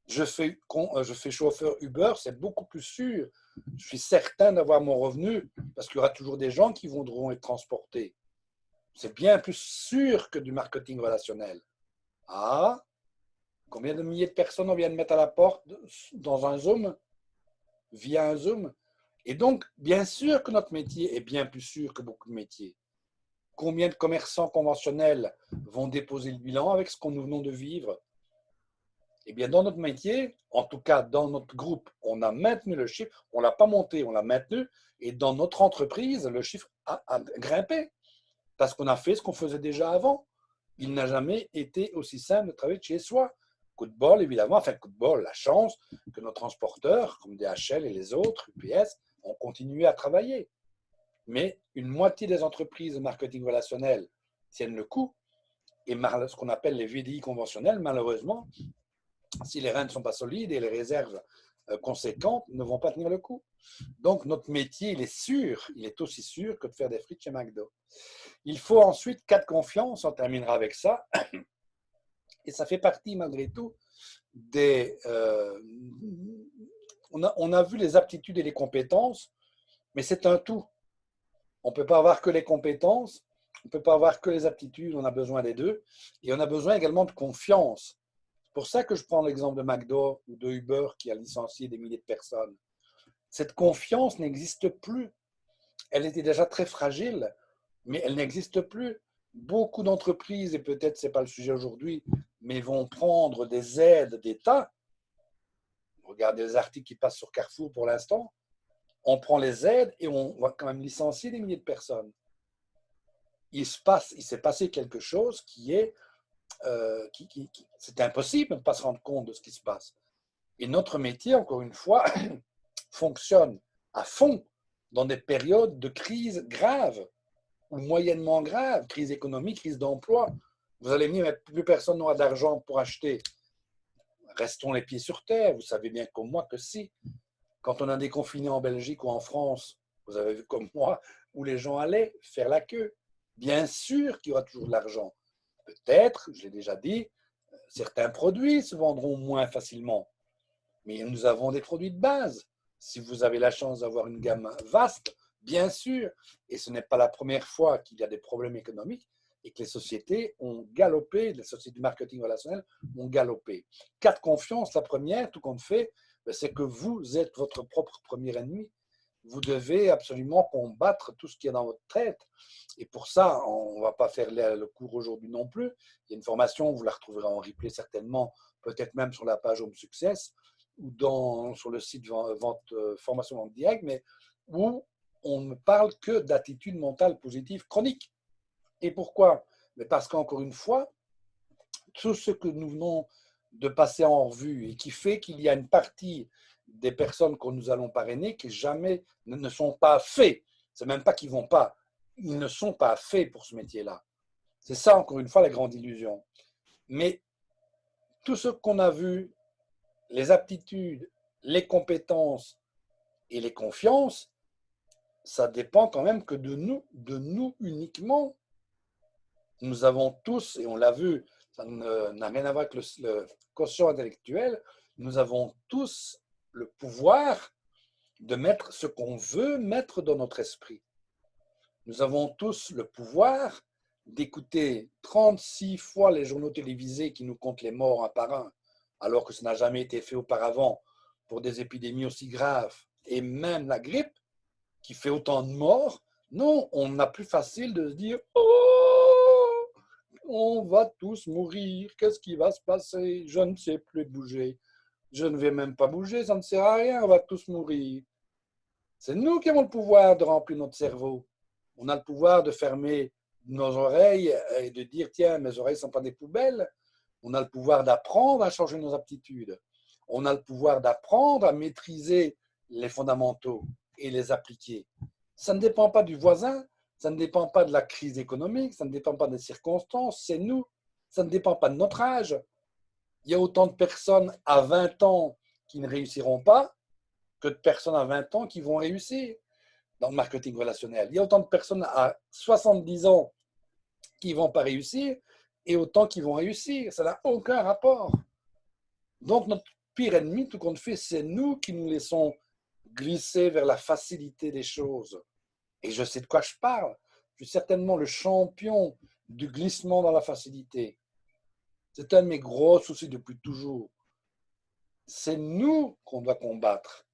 Je fais chauffeur Uber, c'est beaucoup plus sûr. Je suis certain d'avoir mon revenu parce qu'il y aura toujours des gens qui voudront être transportés. C'est bien plus sûr que du marketing relationnel. Ah, combien de milliers de personnes on vient de mettre à la porte dans un Zoom, via un Zoom? Et donc, bien sûr que notre métier est bien plus sûr que beaucoup de métiers. Combien de commerçants conventionnels vont déposer le bilan avec ce que nous venons de vivre? Eh bien, dans notre métier, en tout cas dans notre groupe, on a maintenu le chiffre, on ne l'a pas monté, on l'a maintenu, et dans notre entreprise, le chiffre a grimpé, parce qu'on a fait ce qu'on faisait déjà avant. Il n'a jamais été aussi simple de travailler de chez soi. Coup de bol, évidemment, enfin coup de bol, la chance que nos transporteurs, comme DHL et les autres, UPS, ont continué à travailler. Mais une moitié des entreprises de marketing relationnel tiennent le coup, et ce qu'on appelle les VDI conventionnels, malheureusement, si les reins ne sont pas solides et les réserves conséquentes, ne vont pas tenir le coup. Donc, notre métier, il est sûr, il est aussi sûr que de faire des frites chez McDo. Il faut ensuite 4 confiances, on terminera avec ça, et ça fait partie, malgré tout, des... on a vu les aptitudes et les compétences, mais c'est un tout. On ne peut pas avoir que les compétences, on ne peut pas avoir que les aptitudes, on a besoin des deux, et on a besoin également de confiance. C'est pour ça que je prends l'exemple de McDo ou de Uber qui a licencié des milliers de personnes. Cette confiance n'existe plus. Elle était déjà très fragile, mais elle n'existe plus. Beaucoup d'entreprises, et peut-être ce n'est pas le sujet aujourd'hui, mais vont prendre des aides d'État. Regardez les articles qui passent sur Carrefour pour l'instant. On prend les aides et on va quand même licencier des milliers de personnes. Il s'est passé quelque chose qui est c'est impossible de ne pas se rendre compte de ce qui se passe. Et notre métier, encore une fois, fonctionne à fond dans des périodes de crise grave ou moyennement grave, crise économique, crise d'emploi. Vous allez me dire, mais plus personne n'aura d'argent pour acheter. Restons les pieds sur terre. Vous savez bien comme moi que si. Quand on a déconfiné en Belgique ou en France, vous avez vu comme moi, où les gens allaient faire la queue. Bien sûr qu'il y aura toujours de l'argent. Peut-être, je l'ai déjà dit, certains produits se vendront moins facilement. Mais nous avons des produits de base. Si vous avez la chance d'avoir une gamme vaste, bien sûr, et ce n'est pas la première fois qu'il y a des problèmes économiques et que les sociétés ont galopé, les sociétés de marketing relationnel ont galopé. Cas de confiance, la première, tout compte fait, c'est que vous êtes votre propre premier ennemi. Vous devez absolument combattre tout ce qui est dans votre tête. Et pour ça, on ne va pas faire le cours aujourd'hui non plus. Il y a une formation, vous la retrouverez en replay certainement, peut-être même sur la page Home Success ou sur le site formation vente directe, mais où on ne parle que d'attitude mentale positive chronique. Et pourquoi? Mais parce qu'encore une fois, tout ce que nous venons de passer en revue et qui fait qu'il y a une partie des personnes que nous allons parrainer qui jamais ne sont pas faits. C'est même pas qu'ils vont pas, ils ne sont pas faits pour ce métier-là. C'est ça, encore une fois, la grande illusion. Mais tout ce qu'on a vu, les aptitudes, les compétences et les confiances, ça dépend quand même que de nous uniquement. Nous avons tous, et on l'a vu, ça n'a rien à voir avec le quotient intellectuel, nous avons tous le pouvoir de mettre ce qu'on veut mettre dans notre esprit. Nous avons tous le pouvoir d'écouter 36 fois les journaux télévisés qui nous comptent les morts un par un, alors que ça n'a jamais été fait auparavant pour des épidémies aussi graves, et même la grippe qui fait autant de morts. Non, on a plus facile de se dire « Oh, on va tous mourir, qu'est-ce qui va se passer? Je ne sais plus bouger. Je ne vais même pas bouger, ça ne sert à rien, on va tous mourir. » C'est nous qui avons le pouvoir de remplir notre cerveau. On a le pouvoir de fermer nos oreilles et de dire, tiens, mes oreilles ne sont pas des poubelles. On a le pouvoir d'apprendre à changer nos aptitudes. On a le pouvoir d'apprendre à maîtriser les fondamentaux et les appliquer. Ça ne dépend pas du voisin, ça ne dépend pas de la crise économique, ça ne dépend pas des circonstances, c'est nous. Ça ne dépend pas de notre âge. Il y a autant de personnes à 20 ans qui ne réussiront pas que de personnes à 20 ans qui vont réussir dans le marketing relationnel. Il y a autant de personnes à 70 ans qui ne vont pas réussir et autant qui vont réussir. Ça n'a aucun rapport. Donc, notre pire ennemi, tout compte fait, c'est nous qui nous laissons glisser vers la facilité des choses. Et je sais de quoi je parle. Je suis certainement le champion du glissement dans la facilité. C'est un de mes gros soucis depuis toujours. C'est nous qu'on doit combattre.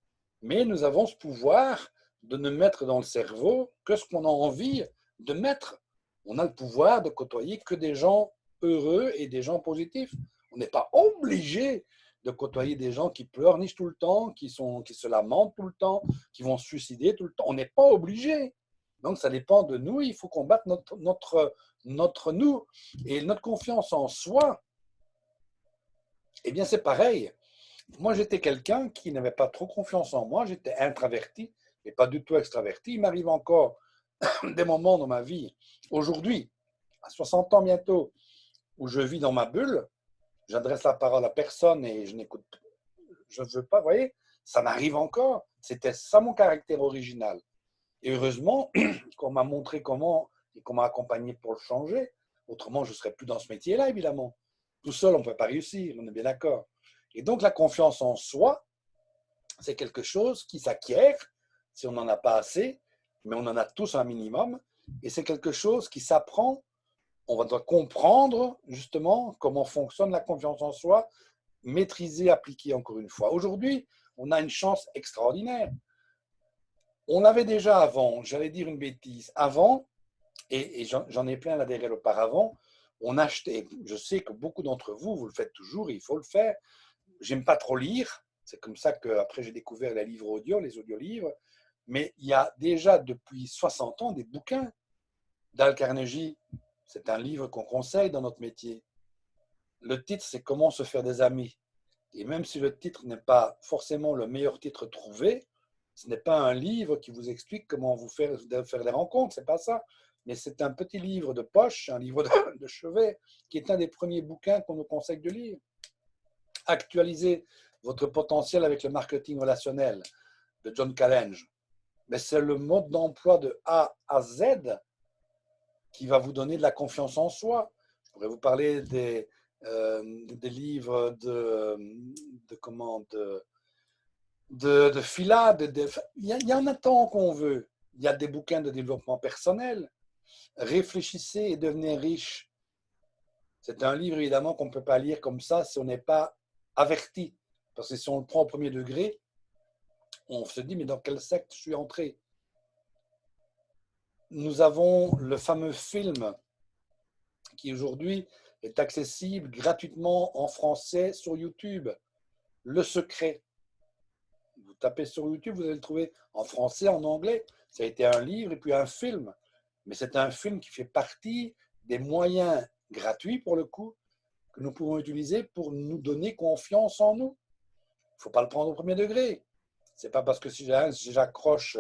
Mais nous avons ce pouvoir de ne mettre dans le cerveau que ce qu'on a envie de mettre. On a le pouvoir de côtoyer que des gens heureux et des gens positifs. On n'est pas obligé de côtoyer des gens qui pleurnichent tout le temps, qui se lamentent tout le temps, qui vont se suicider tout le temps. On n'est pas obligé. Donc ça dépend de nous. Il faut combattre notre nous. Et notre confiance en soi, eh bien c'est pareil. Moi, j'étais quelqu'un qui n'avait pas trop confiance en moi. J'étais introverti et pas du tout extraverti. Il m'arrive encore des moments dans ma vie, aujourd'hui, à 60 ans bientôt, où je vis dans ma bulle. J'adresse la parole à personne et je n'écoute, je ne veux pas, vous voyez, ça m'arrive encore. C'était ça mon caractère original. Et heureusement qu'on m'a montré comment et qu'on m'a accompagné pour le changer. Autrement, je ne serais plus dans ce métier-là, évidemment. Tout seul, on ne peut pas réussir, on est bien d'accord. Et donc, la confiance en soi, c'est quelque chose qui s'acquiert si on n'en a pas assez, mais on en a tous un minimum. Et c'est quelque chose qui s'apprend. On doit comprendre justement comment fonctionne la confiance en soi, maîtriser, appliquer encore une fois. Aujourd'hui, on a une chance extraordinaire. On l'avait déjà avant, j'allais dire une bêtise, avant, et j'en ai plein là derrière auparavant, on achetait, je sais que beaucoup d'entre vous, vous le faites toujours, et il faut le faire. J'aime pas trop lire, c'est comme ça qu'après j'ai découvert les livres audio, les audiolivres, mais il y a déjà depuis 60 ans des bouquins. Dale Carnegie, c'est un livre qu'on conseille dans notre métier. Le titre, c'est Comment se faire des amis. Et même si le titre n'est pas forcément le meilleur titre trouvé, ce n'est pas un livre qui vous explique comment faire des rencontres, c'est pas ça. mais c'est un petit livre de poche, un livre de chevet, qui est un des premiers bouquins qu'on nous conseille de lire. Actualiser votre potentiel avec le marketing relationnel de John Challenge. Mais c'est le mode d'emploi de A à Z qui va vous donner de la confiance en soi. Je pourrais vous parler des livres de Phila. Il y en a tant qu'on veut. Il y a des bouquins de développement personnel. Réfléchissez et devenez riche. C'est un livre, évidemment, qu'on ne peut pas lire comme ça si on n'est pas averti. Parce que si on le prend au premier degré, on se dit, mais dans quelle secte je suis entré? Nous avons le fameux film qui aujourd'hui est accessible gratuitement en français sur YouTube, Le Secret. Vous tapez sur YouTube, vous allez le trouver en français, en anglais. Ça a été un livre et puis un film. Mais c'est un film qui fait partie des moyens gratuits, pour le coup, que nous pouvons utiliser pour nous donner confiance en nous. Il ne faut pas le prendre au premier degré. Ce n'est pas parce que si j'accroche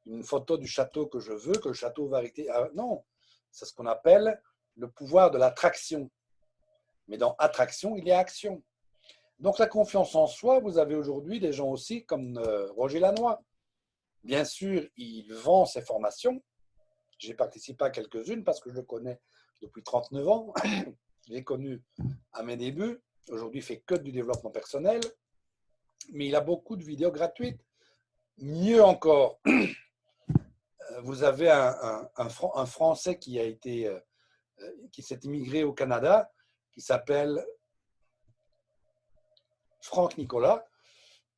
une photo du château que je veux que le château va arrêter. Non, c'est ce qu'on appelle le pouvoir de l'attraction. Mais dans attraction, il y a action. Donc la confiance en soi, vous avez aujourd'hui des gens aussi comme Roger Lannoy. Bien sûr, il vend ses formations. J'ai participé à quelques-unes parce que je le connais depuis 39 ans. Je l'ai connu à mes débuts. Aujourd'hui, il ne fait que du développement personnel. Mais il a beaucoup de vidéos gratuites. Mieux encore, vous avez un Français qui s'est immigré au Canada, qui s'appelle Franck Nicolas,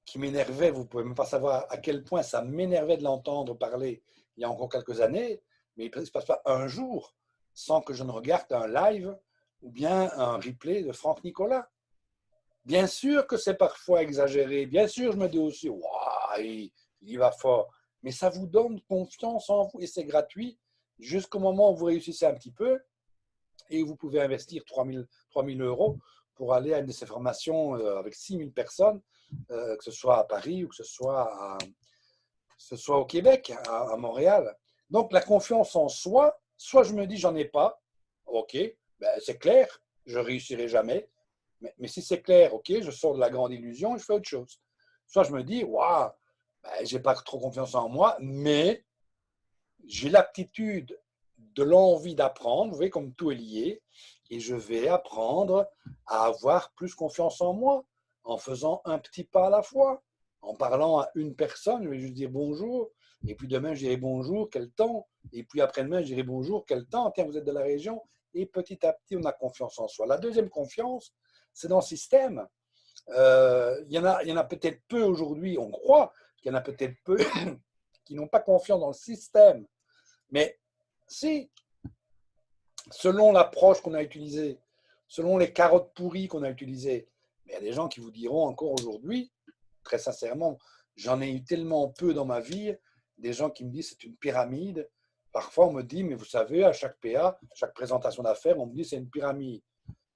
qui m'énervait. Vous ne pouvez même pas savoir à quel point ça m'énervait de l'entendre parler il y a encore quelques années, mais il ne se passe pas un jour sans que je ne regarde un live ou bien un replay de Franck Nicolas. Bien sûr que c'est parfois exagéré, bien sûr je me dis aussi, waouh, il y va fort, mais ça vous donne confiance en vous et c'est gratuit jusqu'au moment où vous réussissez un petit peu et vous pouvez investir 3 000 € pour aller à une de ces formations avec 6 000 personnes, que ce soit à Paris ou que ce soit au Québec, à Montréal. Donc la confiance en soi, soit je me dis j'en ai pas, ok, ben, c'est clair, je réussirai jamais. Mais si c'est clair, ok, je sors de la grande illusion et je fais autre chose. Soit je me dis, waouh, ben, j'ai pas trop confiance en moi, mais j'ai l'aptitude de l'envie d'apprendre, vous voyez, comme tout est lié, et je vais apprendre à avoir plus confiance en moi en faisant un petit pas à la fois, en parlant à une personne, je vais juste dire bonjour, et puis demain je dirai bonjour, quel temps, et puis après-demain je dirai bonjour, quel temps, tiens, vous êtes de la région, et petit à petit on a confiance en soi. La deuxième confiance, c'est dans le système. Il y en a peut-être peu aujourd'hui, on croit qu'il y en a peut-être peu qui n'ont pas confiance dans le système. Mais si, selon l'approche qu'on a utilisée, selon les carottes pourries qu'on a utilisées, il y a des gens qui vous diront encore aujourd'hui, très sincèrement, j'en ai eu tellement peu dans ma vie, des gens qui me disent c'est une pyramide. Parfois, on me dit, mais vous savez, à chaque PA, chaque présentation d'affaires, on me dit c'est une pyramide.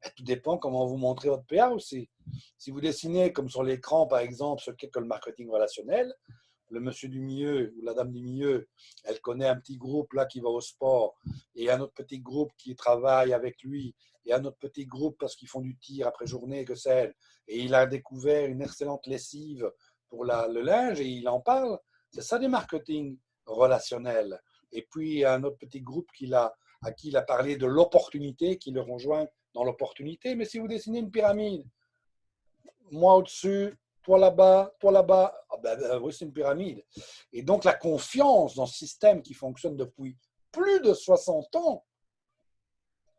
Et tout dépend comment vous montrez votre PA aussi. Si vous dessinez comme sur l'écran, par exemple, ce qu'est que le marketing relationnel, le monsieur du milieu ou la dame du milieu, elle connaît un petit groupe là qui va au sport et un autre petit groupe qui travaille avec lui et un autre petit groupe parce qu'ils font du tir après journée, que sais-je. Et il a découvert une excellente lessive pour le linge et il en parle. C'est ça du marketing relationnel. Et puis un autre petit groupe à qui il a parlé de l'opportunité, qui le rejoint dans l'opportunité. Mais si vous dessinez une pyramide, moi au-dessus, toi là-bas, ah ben, oui, c'est une pyramide. Et donc la confiance dans ce système qui fonctionne depuis plus de 60 ans,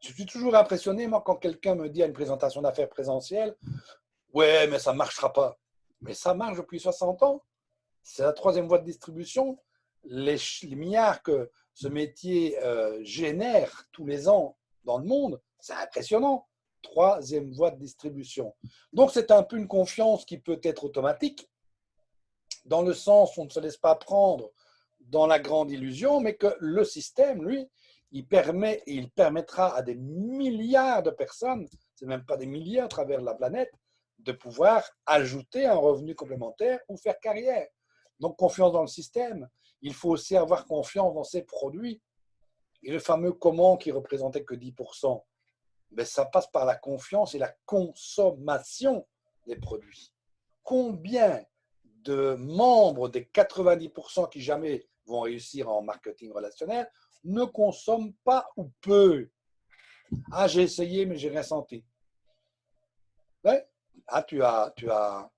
je suis toujours impressionné, moi, quand quelqu'un me dit à une présentation d'affaires présentielle, ouais, mais ça ne marchera pas. Mais ça marche depuis 60 ans. C'est la troisième voie de distribution. Les milliards que ce métier génère tous les ans dans le monde, c'est impressionnant. Troisième voie de distribution. Donc, c'est un peu une confiance qui peut être automatique, dans le sens où on ne se laisse pas prendre dans la grande illusion, mais que le système, lui, il permet et il permettra à des milliards de personnes, c'est même pas des milliers à travers la planète, de pouvoir ajouter un revenu complémentaire ou faire carrière. Donc, confiance dans le système. Il faut aussi avoir confiance dans ses produits. Et le fameux comment qui représentait que 10%, ben ça passe par la confiance et la consommation des produits. Combien de membres des 90% qui jamais vont réussir en marketing relationnel ne consomment pas ou peu? Ah, j'ai essayé, mais j'ai rien senti. Ouais. Ah, tu as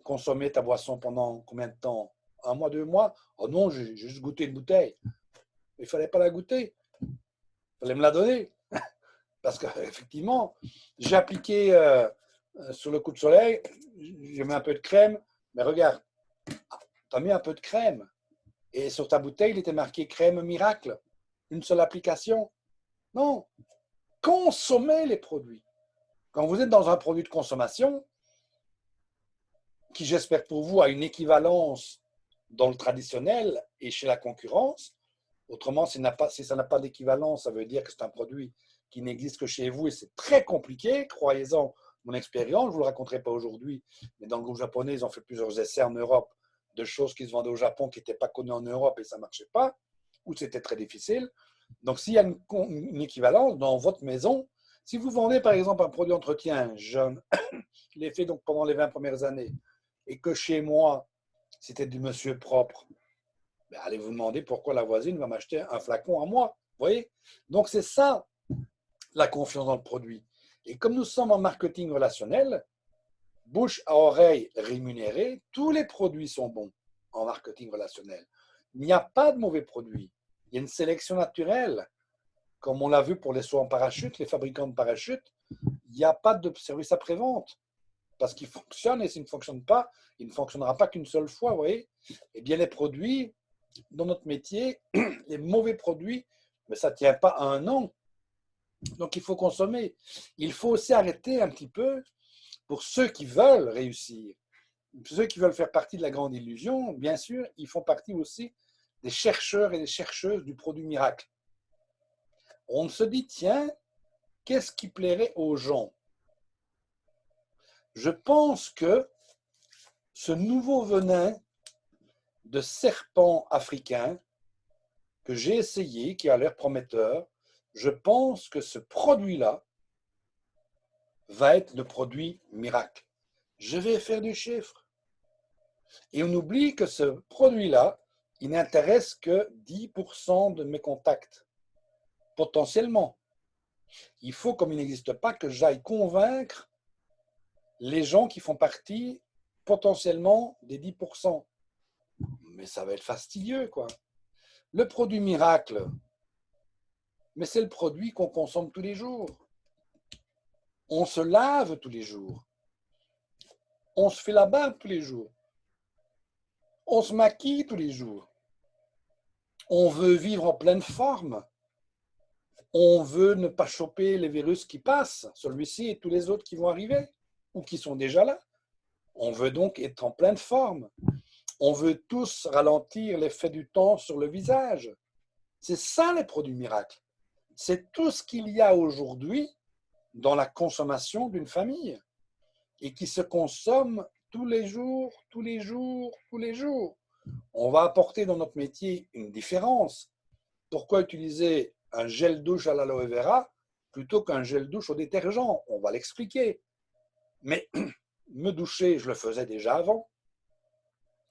consommé ta boisson pendant combien de temps? Un mois, 2 mois? Oh non, j'ai juste goûté une bouteille. Il ne fallait pas la goûter. Il fallait me la donner. Parce qu'effectivement, j'ai appliqué sur le coup de soleil, j'ai mis un peu de crème, mais regarde, tu as mis un peu de crème. Et sur ta bouteille, il était marqué crème miracle. Une seule application. Non, consommez les produits. Quand vous êtes dans un produit de consommation, qui j'espère pour vous a une équivalence dans le traditionnel et chez la concurrence, autrement, si ça n'a pas d'équivalence, ça veut dire que c'est un produit qui n'existe que chez vous et c'est très compliqué, croyez-en, mon expérience, je ne vous le raconterai pas aujourd'hui, mais dans le groupe japonais, ils ont fait plusieurs essais en Europe de choses qui se vendaient au Japon qui n'étaient pas connues en Europe et ça ne marchait pas, ou c'était très difficile. Donc, s'il y a une équivalence dans votre maison, si vous vendez par exemple un produit d'entretien jeune, je l'ai fait donc pendant les 20 premières années, et que chez moi, c'était du monsieur propre, ben, allez vous demander pourquoi la voisine va m'acheter un flacon à moi. Vous voyez? Donc, c'est ça la confiance dans le produit. Et comme nous sommes en marketing relationnel, bouche à oreille rémunérée, tous les produits sont bons en marketing relationnel. Il n'y a pas de mauvais produits. Il y a une sélection naturelle. Comme on l'a vu pour les sauts en parachute, les fabricants de parachutes, il n'y a pas de service après-vente. Parce qu'il fonctionne et s'il ne fonctionne pas, il ne fonctionnera pas qu'une seule fois, vous voyez. Eh bien, les produits, dans notre métier, les mauvais produits, mais ça ne tient pas à un an. Donc, il faut consommer. Il faut aussi arrêter un petit peu pour ceux qui veulent réussir. Ceux qui veulent faire partie de la grande illusion, bien sûr, ils font partie aussi des chercheurs et des chercheuses du produit miracle. On se dit, tiens, qu'est-ce qui plairait aux gens? Je pense que ce nouveau venin de serpent africain que j'ai essayé, qui a l'air prometteur, je pense que ce produit-là va être le produit miracle. Je vais faire du chiffre. Et on oublie que ce produit-là, il n'intéresse que 10% de mes contacts, potentiellement. Il faut, comme il n'existe pas, que j'aille convaincre les gens qui font partie potentiellement des 10%. Mais ça va être fastidieux, quoi. Le produit miracle, mais c'est le produit qu'on consomme tous les jours. On se lave tous les jours. On se fait la barbe tous les jours. On se maquille tous les jours. On veut vivre en pleine forme. On veut ne pas choper les virus qui passent, celui-ci et tous les autres qui vont arriver ou qui sont déjà là. On veut donc être en pleine forme. On veut tous ralentir l'effet du temps sur le visage. C'est ça les produits miracles. C'est tout ce qu'il y a aujourd'hui dans la consommation d'une famille et qui se consomme tous les jours, tous les jours, tous les jours. On va apporter dans notre métier une différence. Pourquoi utiliser un gel douche à l'aloe vera plutôt qu'un gel douche au détergent? On va l'expliquer. Mais me doucher, je le faisais déjà avant.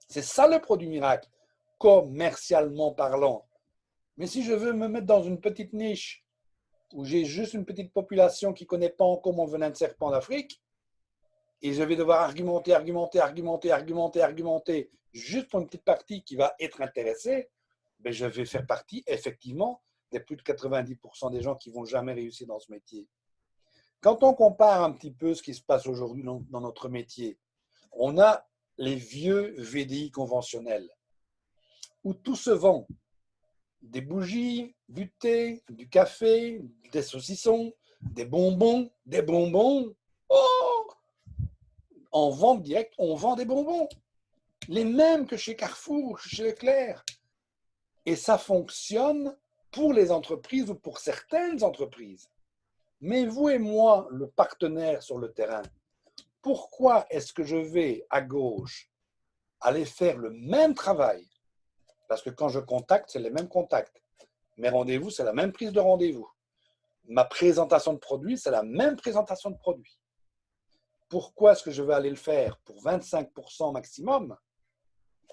C'est ça le produit miracle, commercialement parlant. Mais si je veux me mettre dans une petite niche où j'ai juste une petite population qui ne connaît pas encore mon venin de serpent d'Afrique, et je vais devoir argumenter juste pour une petite partie qui va être intéressée, ben je vais faire partie, effectivement, des plus de 90% des gens qui ne vont jamais réussir dans ce métier. Quand on compare un petit peu ce qui se passe aujourd'hui dans notre métier, on a les vieux VDI conventionnels, où tout se vend. Des bougies, du thé, du café, des saucissons, des bonbons, des bonbons. Oh! En vente directe, on vend des bonbons. Les mêmes que chez Carrefour, chez Leclerc. Et ça fonctionne pour les entreprises ou pour certaines entreprises. Mais vous et moi, le partenaire sur le terrain, pourquoi est-ce que je vais à gauche aller faire le même travail? Parce que quand je contacte, c'est les mêmes contacts. Mes rendez-vous, c'est la même prise de rendez-vous. Ma présentation de produit, c'est la même présentation de produit. Pourquoi est-ce que je vais aller le faire pour 25% maximum,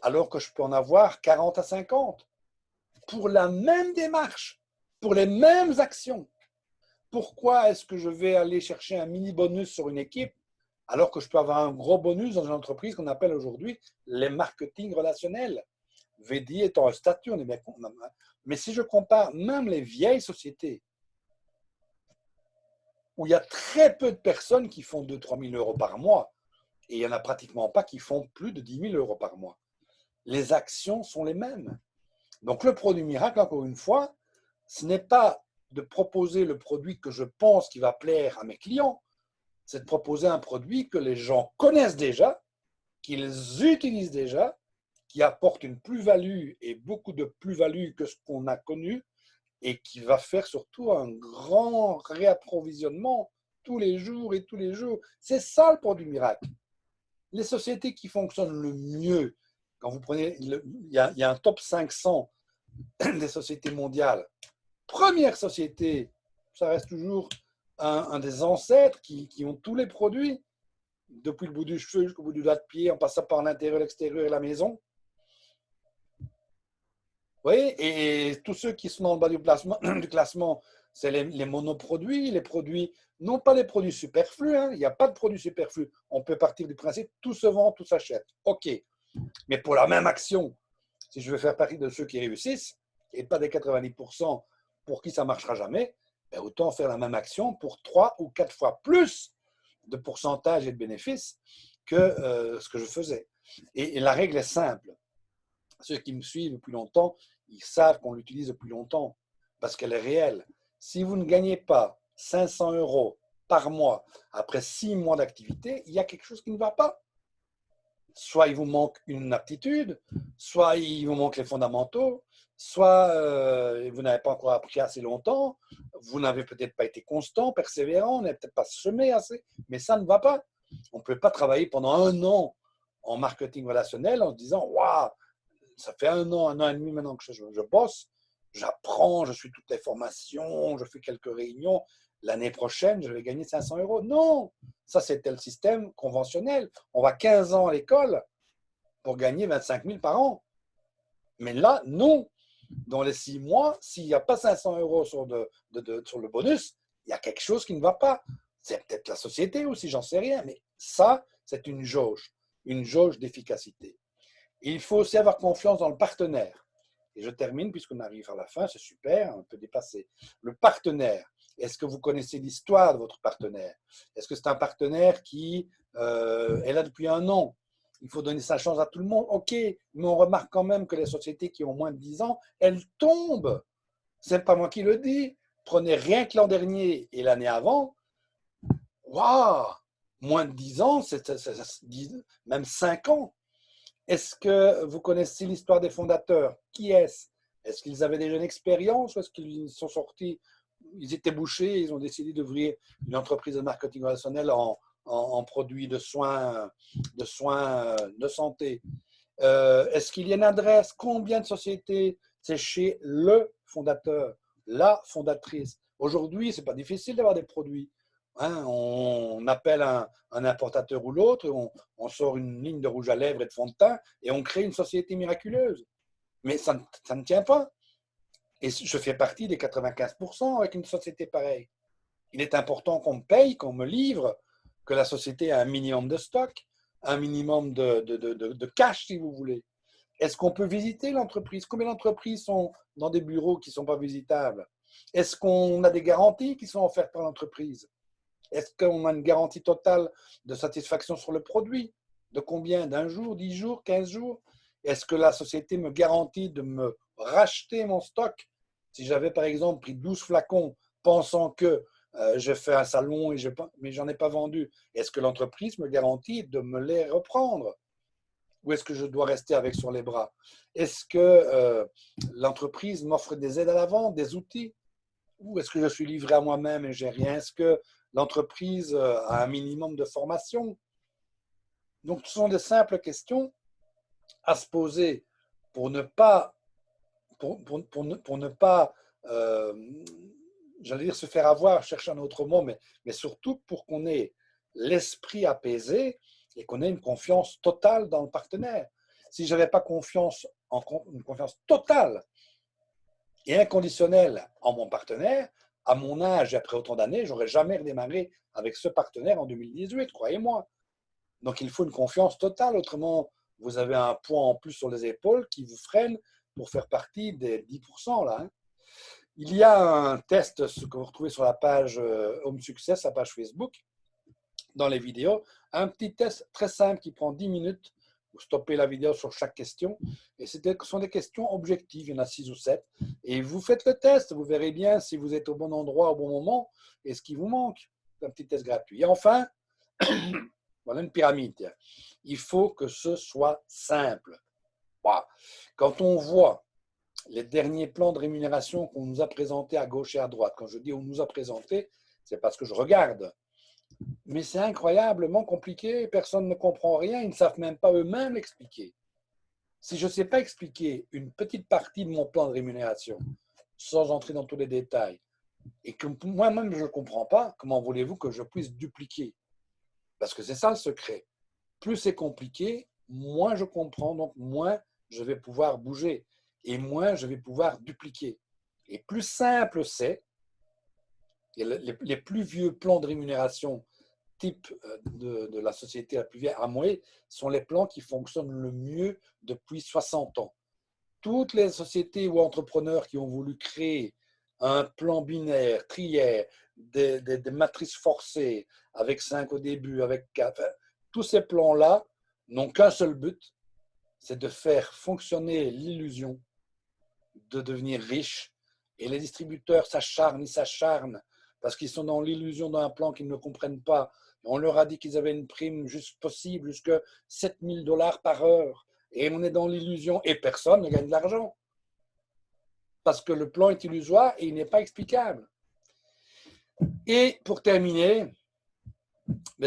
alors que je peux en avoir 40 à 50 pour la même démarche, pour les mêmes actions? Pourquoi est-ce que je vais aller chercher un mini bonus sur une équipe, alors que je peux avoir un gros bonus dans une entreprise qu'on appelle aujourd'hui les marketing relationnels? VD étant un statut, on est bien. Mais si je compare même les vieilles sociétés, où il y a très peu de personnes qui font 2 000 à 3 000 euros par mois, et il n'y en a pratiquement pas qui font plus de 10 000 euros par mois. Les actions sont les mêmes. Donc le produit miracle, encore une fois, ce n'est pas de proposer le produit que je pense qui va plaire à mes clients, c'est de proposer un produit que les gens connaissent déjà, qu'ils utilisent déjà, qui apporte une plus-value et beaucoup de plus-value que ce qu'on a connu, et qui va faire surtout un grand réapprovisionnement tous les jours et tous les jours. C'est ça le produit miracle. Les sociétés qui fonctionnent le mieux, quand vous prenez, il y a un top 500 des sociétés mondiales. Première société, ça reste toujours un des ancêtres qui ont tous les produits, depuis le bout du cheveu jusqu'au bout du doigt de pied, en passant par l'intérieur, l'extérieur et la maison. Vous voyez, et tous ceux qui sont dans le bas du classement, c'est les monoproduits, les produits, non pas les produits superflus, hein, il n'y a pas de produits superflus. On peut partir du principe, tout se vend, tout s'achète. OK. Mais pour la même action, si je veux faire partie de ceux qui réussissent, et pas des 90% pour qui ça ne marchera jamais, ben autant faire la même action pour 3 ou 4 fois plus de pourcentage et de bénéfices que ce que je faisais. Et la règle est simple. Ceux qui me suivent depuis longtemps, ils savent qu'on l'utilise depuis longtemps parce qu'elle est réelle. Si vous ne gagnez pas 500 euros par mois après 6 mois d'activité, il y a quelque chose qui ne va pas. Soit il vous manque une aptitude, soit il vous manque les fondamentaux, soit vous n'avez pas encore appris assez longtemps, vous n'avez peut-être pas été constant, persévérant, vous n'avez peut-être pas semé assez, mais ça ne va pas. On ne peut pas travailler pendant 1 an en marketing relationnel en se disant « Waouh, ça fait 1 an et demi maintenant que je bosse, j'apprends, je suis toutes les formations, je fais quelques réunions. L'année prochaine, je vais gagner 500 euros. » Non, ça c'était le système conventionnel. On va 15 ans à l'école pour gagner 25 000 par an. Mais là, non. Dans les 6 mois, s'il n'y a pas 500 euros sur le bonus, il y a quelque chose qui ne va pas. C'est peut-être la société aussi, j'en sais rien. Mais ça, c'est une jauge d'efficacité. Il faut aussi avoir confiance dans le partenaire. Et je termine, puisqu'on arrive à la fin, c'est super, on peut dépasser. Le partenaire, est-ce que vous connaissez l'histoire de votre partenaire? Est-ce que c'est un partenaire qui est là depuis 1 an? Il faut donner sa chance à tout le monde. OK, mais on remarque quand même que les sociétés qui ont moins de 10 ans, elles tombent. Ce n'est pas moi qui le dis. Prenez rien que l'an dernier et l'année avant. Waouh! Moins de 10 ans, même 5 ans. Est-ce que vous connaissez l'histoire des fondateurs? Qui est-ce? Est-ce qu'ils avaient déjà une expérience ou est-ce qu'ils sont sortis, ils étaient bouchés et ils ont décidé d'ouvrir une entreprise de marketing relationnel en produits de soins de santé? Est-ce qu'il y a une adresse? Combien de sociétés? C'est chez le fondateur, la fondatrice. Aujourd'hui, ce n'est pas difficile d'avoir des produits. Hein, on appelle un importateur ou l'autre, on sort une ligne de rouge à lèvres et de fond de teint et on crée une société miraculeuse. Mais ça ne tient pas. Et je fais partie des 95% avec une société pareille. Il est important qu'on me paye, qu'on me livre, que la société a un minimum de stock, un minimum de cash, si vous voulez. Est-ce qu'on peut visiter l'entreprise? Combien d'entreprises sont dans des bureaux qui ne sont pas visitables? Est-ce qu'on a des garanties qui sont offertes par l'entreprise? Est-ce qu'on a une garantie totale de satisfaction sur le produit? De combien? D'un jour, 10 jours, 15 jours? Est-ce que la société me garantit de me racheter mon stock? Si j'avais par exemple pris 12 flacons pensant que je fais un salon mais j'en ai pas vendu, est-ce que l'entreprise me garantit de me les reprendre? Ou est-ce que je dois rester avec sur les bras? Est-ce que l'entreprise m'offre des aides à la vente, des outils? Ou est-ce que je suis livré à moi-même et j'ai rien? Est-ce que l'entreprise a un minimum de formation? Donc, ce sont des simples questions à se poser pour ne pas, pour ne pas j'allais dire se faire avoir, je cherche un autre mot, mais surtout pour qu'on ait l'esprit apaisé et qu'on ait une confiance totale dans le partenaire. Si je n'avais pas une confiance totale et inconditionnelle en mon partenaire, à mon âge et après autant d'années, je n'aurais jamais redémarré avec ce partenaire en 2018, croyez-moi. Donc il faut une confiance totale, autrement vous avez un poids en plus sur les épaules qui vous freine pour faire partie des 10% là. Hein. Il y a un test ce que vous retrouvez sur la page Home Success, la page Facebook, dans les vidéos, un petit test très simple qui prend 10 minutes. Vous stoppez la vidéo sur chaque question et ce sont des questions objectives, il y en a 6 ou 7. Et vous faites le test, vous verrez bien si vous êtes au bon endroit au bon moment et ce qui vous manque. C'est un petit test gratuit. Et enfin, voilà une pyramide. Il faut que ce soit simple. Quand on voit les derniers plans de rémunération qu'on nous a présentés à gauche et à droite, quand je dis on nous a présenté, c'est parce que je regarde. Mais c'est incroyablement compliqué, personne ne comprend rien, ils ne savent même pas eux-mêmes l'expliquer. Si je ne sais pas expliquer une petite partie de mon plan de rémunération, sans entrer dans tous les détails, et que moi-même je ne comprends pas, comment voulez-vous que je puisse dupliquer? Parce que c'est ça le secret. Plus c'est compliqué, moins je comprends, donc moins je vais pouvoir bouger et moins je vais pouvoir dupliquer. Et plus simple c'est, les plus vieux plans de rémunération type de la société la plus vieille à moi sont les plans qui fonctionnent le mieux depuis 60 ans. Toutes les sociétés ou entrepreneurs qui ont voulu créer un plan binaire, triaire, des matrices forcées, avec 5 au début, avec 4, tous ces plans-là n'ont qu'un seul but, c'est de faire fonctionner l'illusion de devenir riche. Et les distributeurs s'acharnent parce qu'ils sont dans l'illusion d'un plan qu'ils ne comprennent pas. On leur a dit qu'ils avaient une prime juste possible, jusqu'à 7 000 $ par heure. Et on est dans l'illusion et personne ne gagne de l'argent. Parce que le plan est illusoire et il n'est pas explicable. Et pour terminer,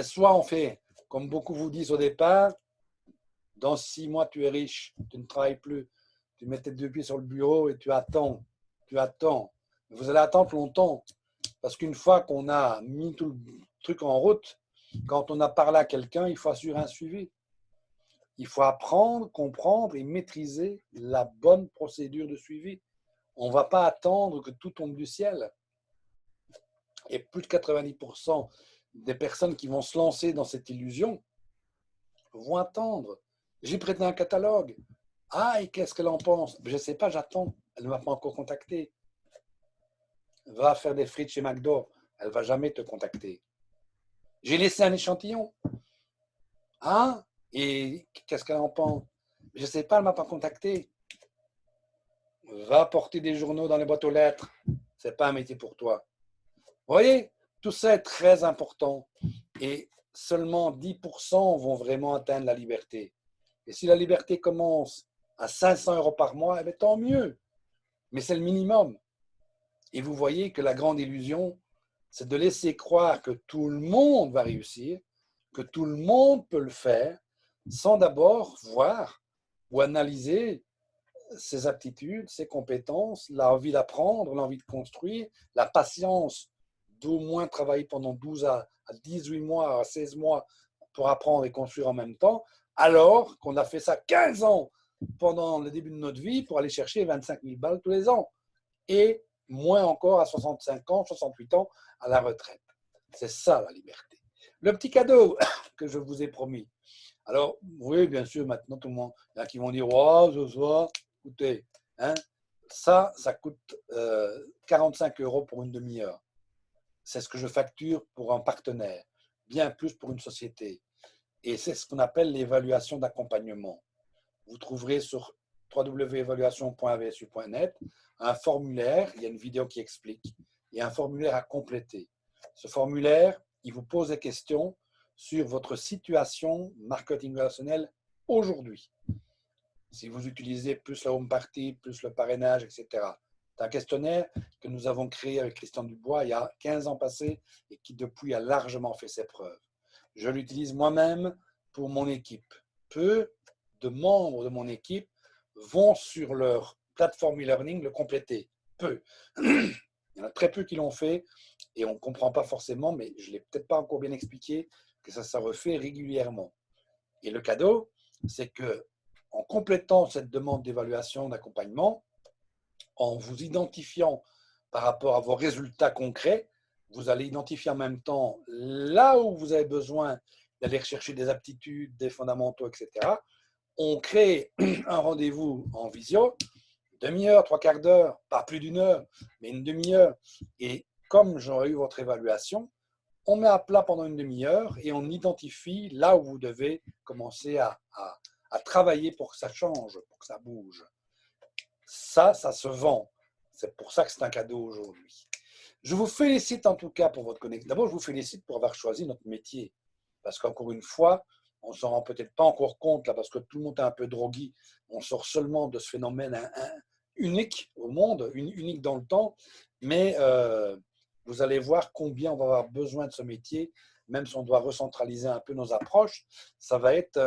soit on fait, comme beaucoup vous disent au départ, dans 6 mois tu es riche, tu ne travailles plus, tu mets tes 2 pieds sur le bureau et tu attends. Vous allez attendre longtemps. Parce qu'une fois qu'on a mis tout le truc en route, quand on a parlé à quelqu'un, il faut assurer un suivi. Il faut apprendre, comprendre et maîtriser la bonne procédure de suivi. On ne va pas attendre que tout tombe du ciel. Et plus de 90% des personnes qui vont se lancer dans cette illusion vont attendre. J'ai prêté un catalogue. Ah, et qu'est-ce qu'elle en pense? Je ne sais pas, j'attends. Elle ne m'a pas encore contacté. Va faire des frites chez McDo. Elle ne va jamais te contacter. J'ai laissé un échantillon. Ah, et qu'est-ce qu'elle en pense? Je ne sais pas, elle ne m'a pas contacté. Va porter des journaux dans les boîtes aux lettres. Ce n'est pas un métier pour toi. Vous voyez, tout ça est très important. Et seulement 10% vont vraiment atteindre la liberté. Et si la liberté commence à 500 € par mois, eh bien, tant mieux. Mais c'est le minimum. Et vous voyez que la grande illusion, c'est de laisser croire que tout le monde va réussir, que tout le monde peut le faire, sans d'abord voir ou analyser ses aptitudes, ses compétences, l'envie d'apprendre, l'envie de construire, la patience d'au moins travailler pendant 12 à 18 mois, à 16 mois pour apprendre et construire en même temps, alors qu'on a fait ça 15 ans pendant le début de notre vie pour aller chercher 25 000 balles tous les ans. Et moins encore à 65 ans, 68 ans à la retraite. C'est ça la liberté. Le petit cadeau que je vous ai promis. Alors, oui, bien sûr, maintenant tout le monde, il y en a qui vont dire, oh, ce soir, écoutez, hein, ça coûte 45 € pour une demi-heure. C'est ce que je facture pour un partenaire, bien plus pour une société. Et c'est ce qu'on appelle l'évaluation d'accompagnement. Vous trouverez sur www.evaluation.vsu.net un formulaire, il y a une vidéo qui explique, et un formulaire à compléter. Ce formulaire, il vous pose des questions sur votre situation marketing relationnel aujourd'hui. Si vous utilisez plus la home party, plus le parrainage, etc. C'est un questionnaire que nous avons créé avec Christian Dubois il y a 15 ans passés et qui depuis a largement fait ses preuves. Je l'utilise moi-même pour mon équipe. Peu de membres de mon équipe vont sur leur plateforme e-learning le compléter. peu. Il y en a très peu qui l'ont fait et on ne comprend pas forcément, mais je ne l'ai peut-être pas encore bien expliqué, que ça se refait régulièrement. Et le cadeau, c'est que en complétant cette demande d'évaluation, d'accompagnement, en vous identifiant par rapport à vos résultats concrets, vous allez identifier en même temps là où vous avez besoin d'aller rechercher des aptitudes, des fondamentaux, etc. On crée un rendez-vous en visio, demi-heure, trois quarts d'heure, pas plus d'une heure, mais une demi-heure. Et comme j'aurai eu votre évaluation, on met à plat pendant une demi-heure et on identifie là où vous devez commencer à travailler pour que ça change, pour que ça bouge. Ça se vend. C'est pour ça que c'est un cadeau aujourd'hui. Je vous félicite en tout cas pour votre connexion. D'abord, je vous félicite pour avoir choisi notre métier. Parce qu'encore une fois, on ne s'en rend peut-être pas encore compte, là, parce que tout le monde est un peu drogué. On sort seulement de ce phénomène unique au monde, unique dans le temps. Mais vous allez voir combien on va avoir besoin de ce métier, même si on doit recentraliser un peu nos approches. Ça va être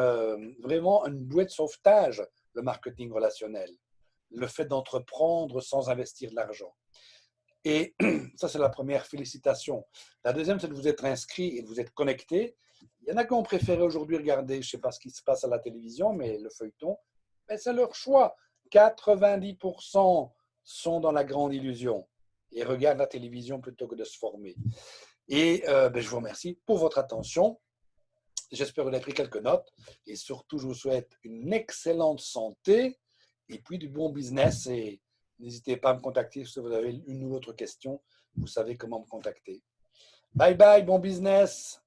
vraiment une bouée de sauvetage, le marketing relationnel. Le fait d'entreprendre sans investir de l'argent. Et ça, c'est la première félicitation. La deuxième, c'est de vous être inscrit et de vous être connecté. Il y en a qui ont préféré aujourd'hui regarder, je ne sais pas ce qui se passe à la télévision, mais le feuilleton, mais c'est leur choix. 90% sont dans la grande illusion et regardent la télévision plutôt que de se former. Et je vous remercie pour votre attention. J'espère que vous avez pris quelques notes et surtout, je vous souhaite une excellente santé et puis du bon business. Et n'hésitez pas à me contacter si vous avez une ou l'autre question. Vous savez comment me contacter. Bye bye, bon business.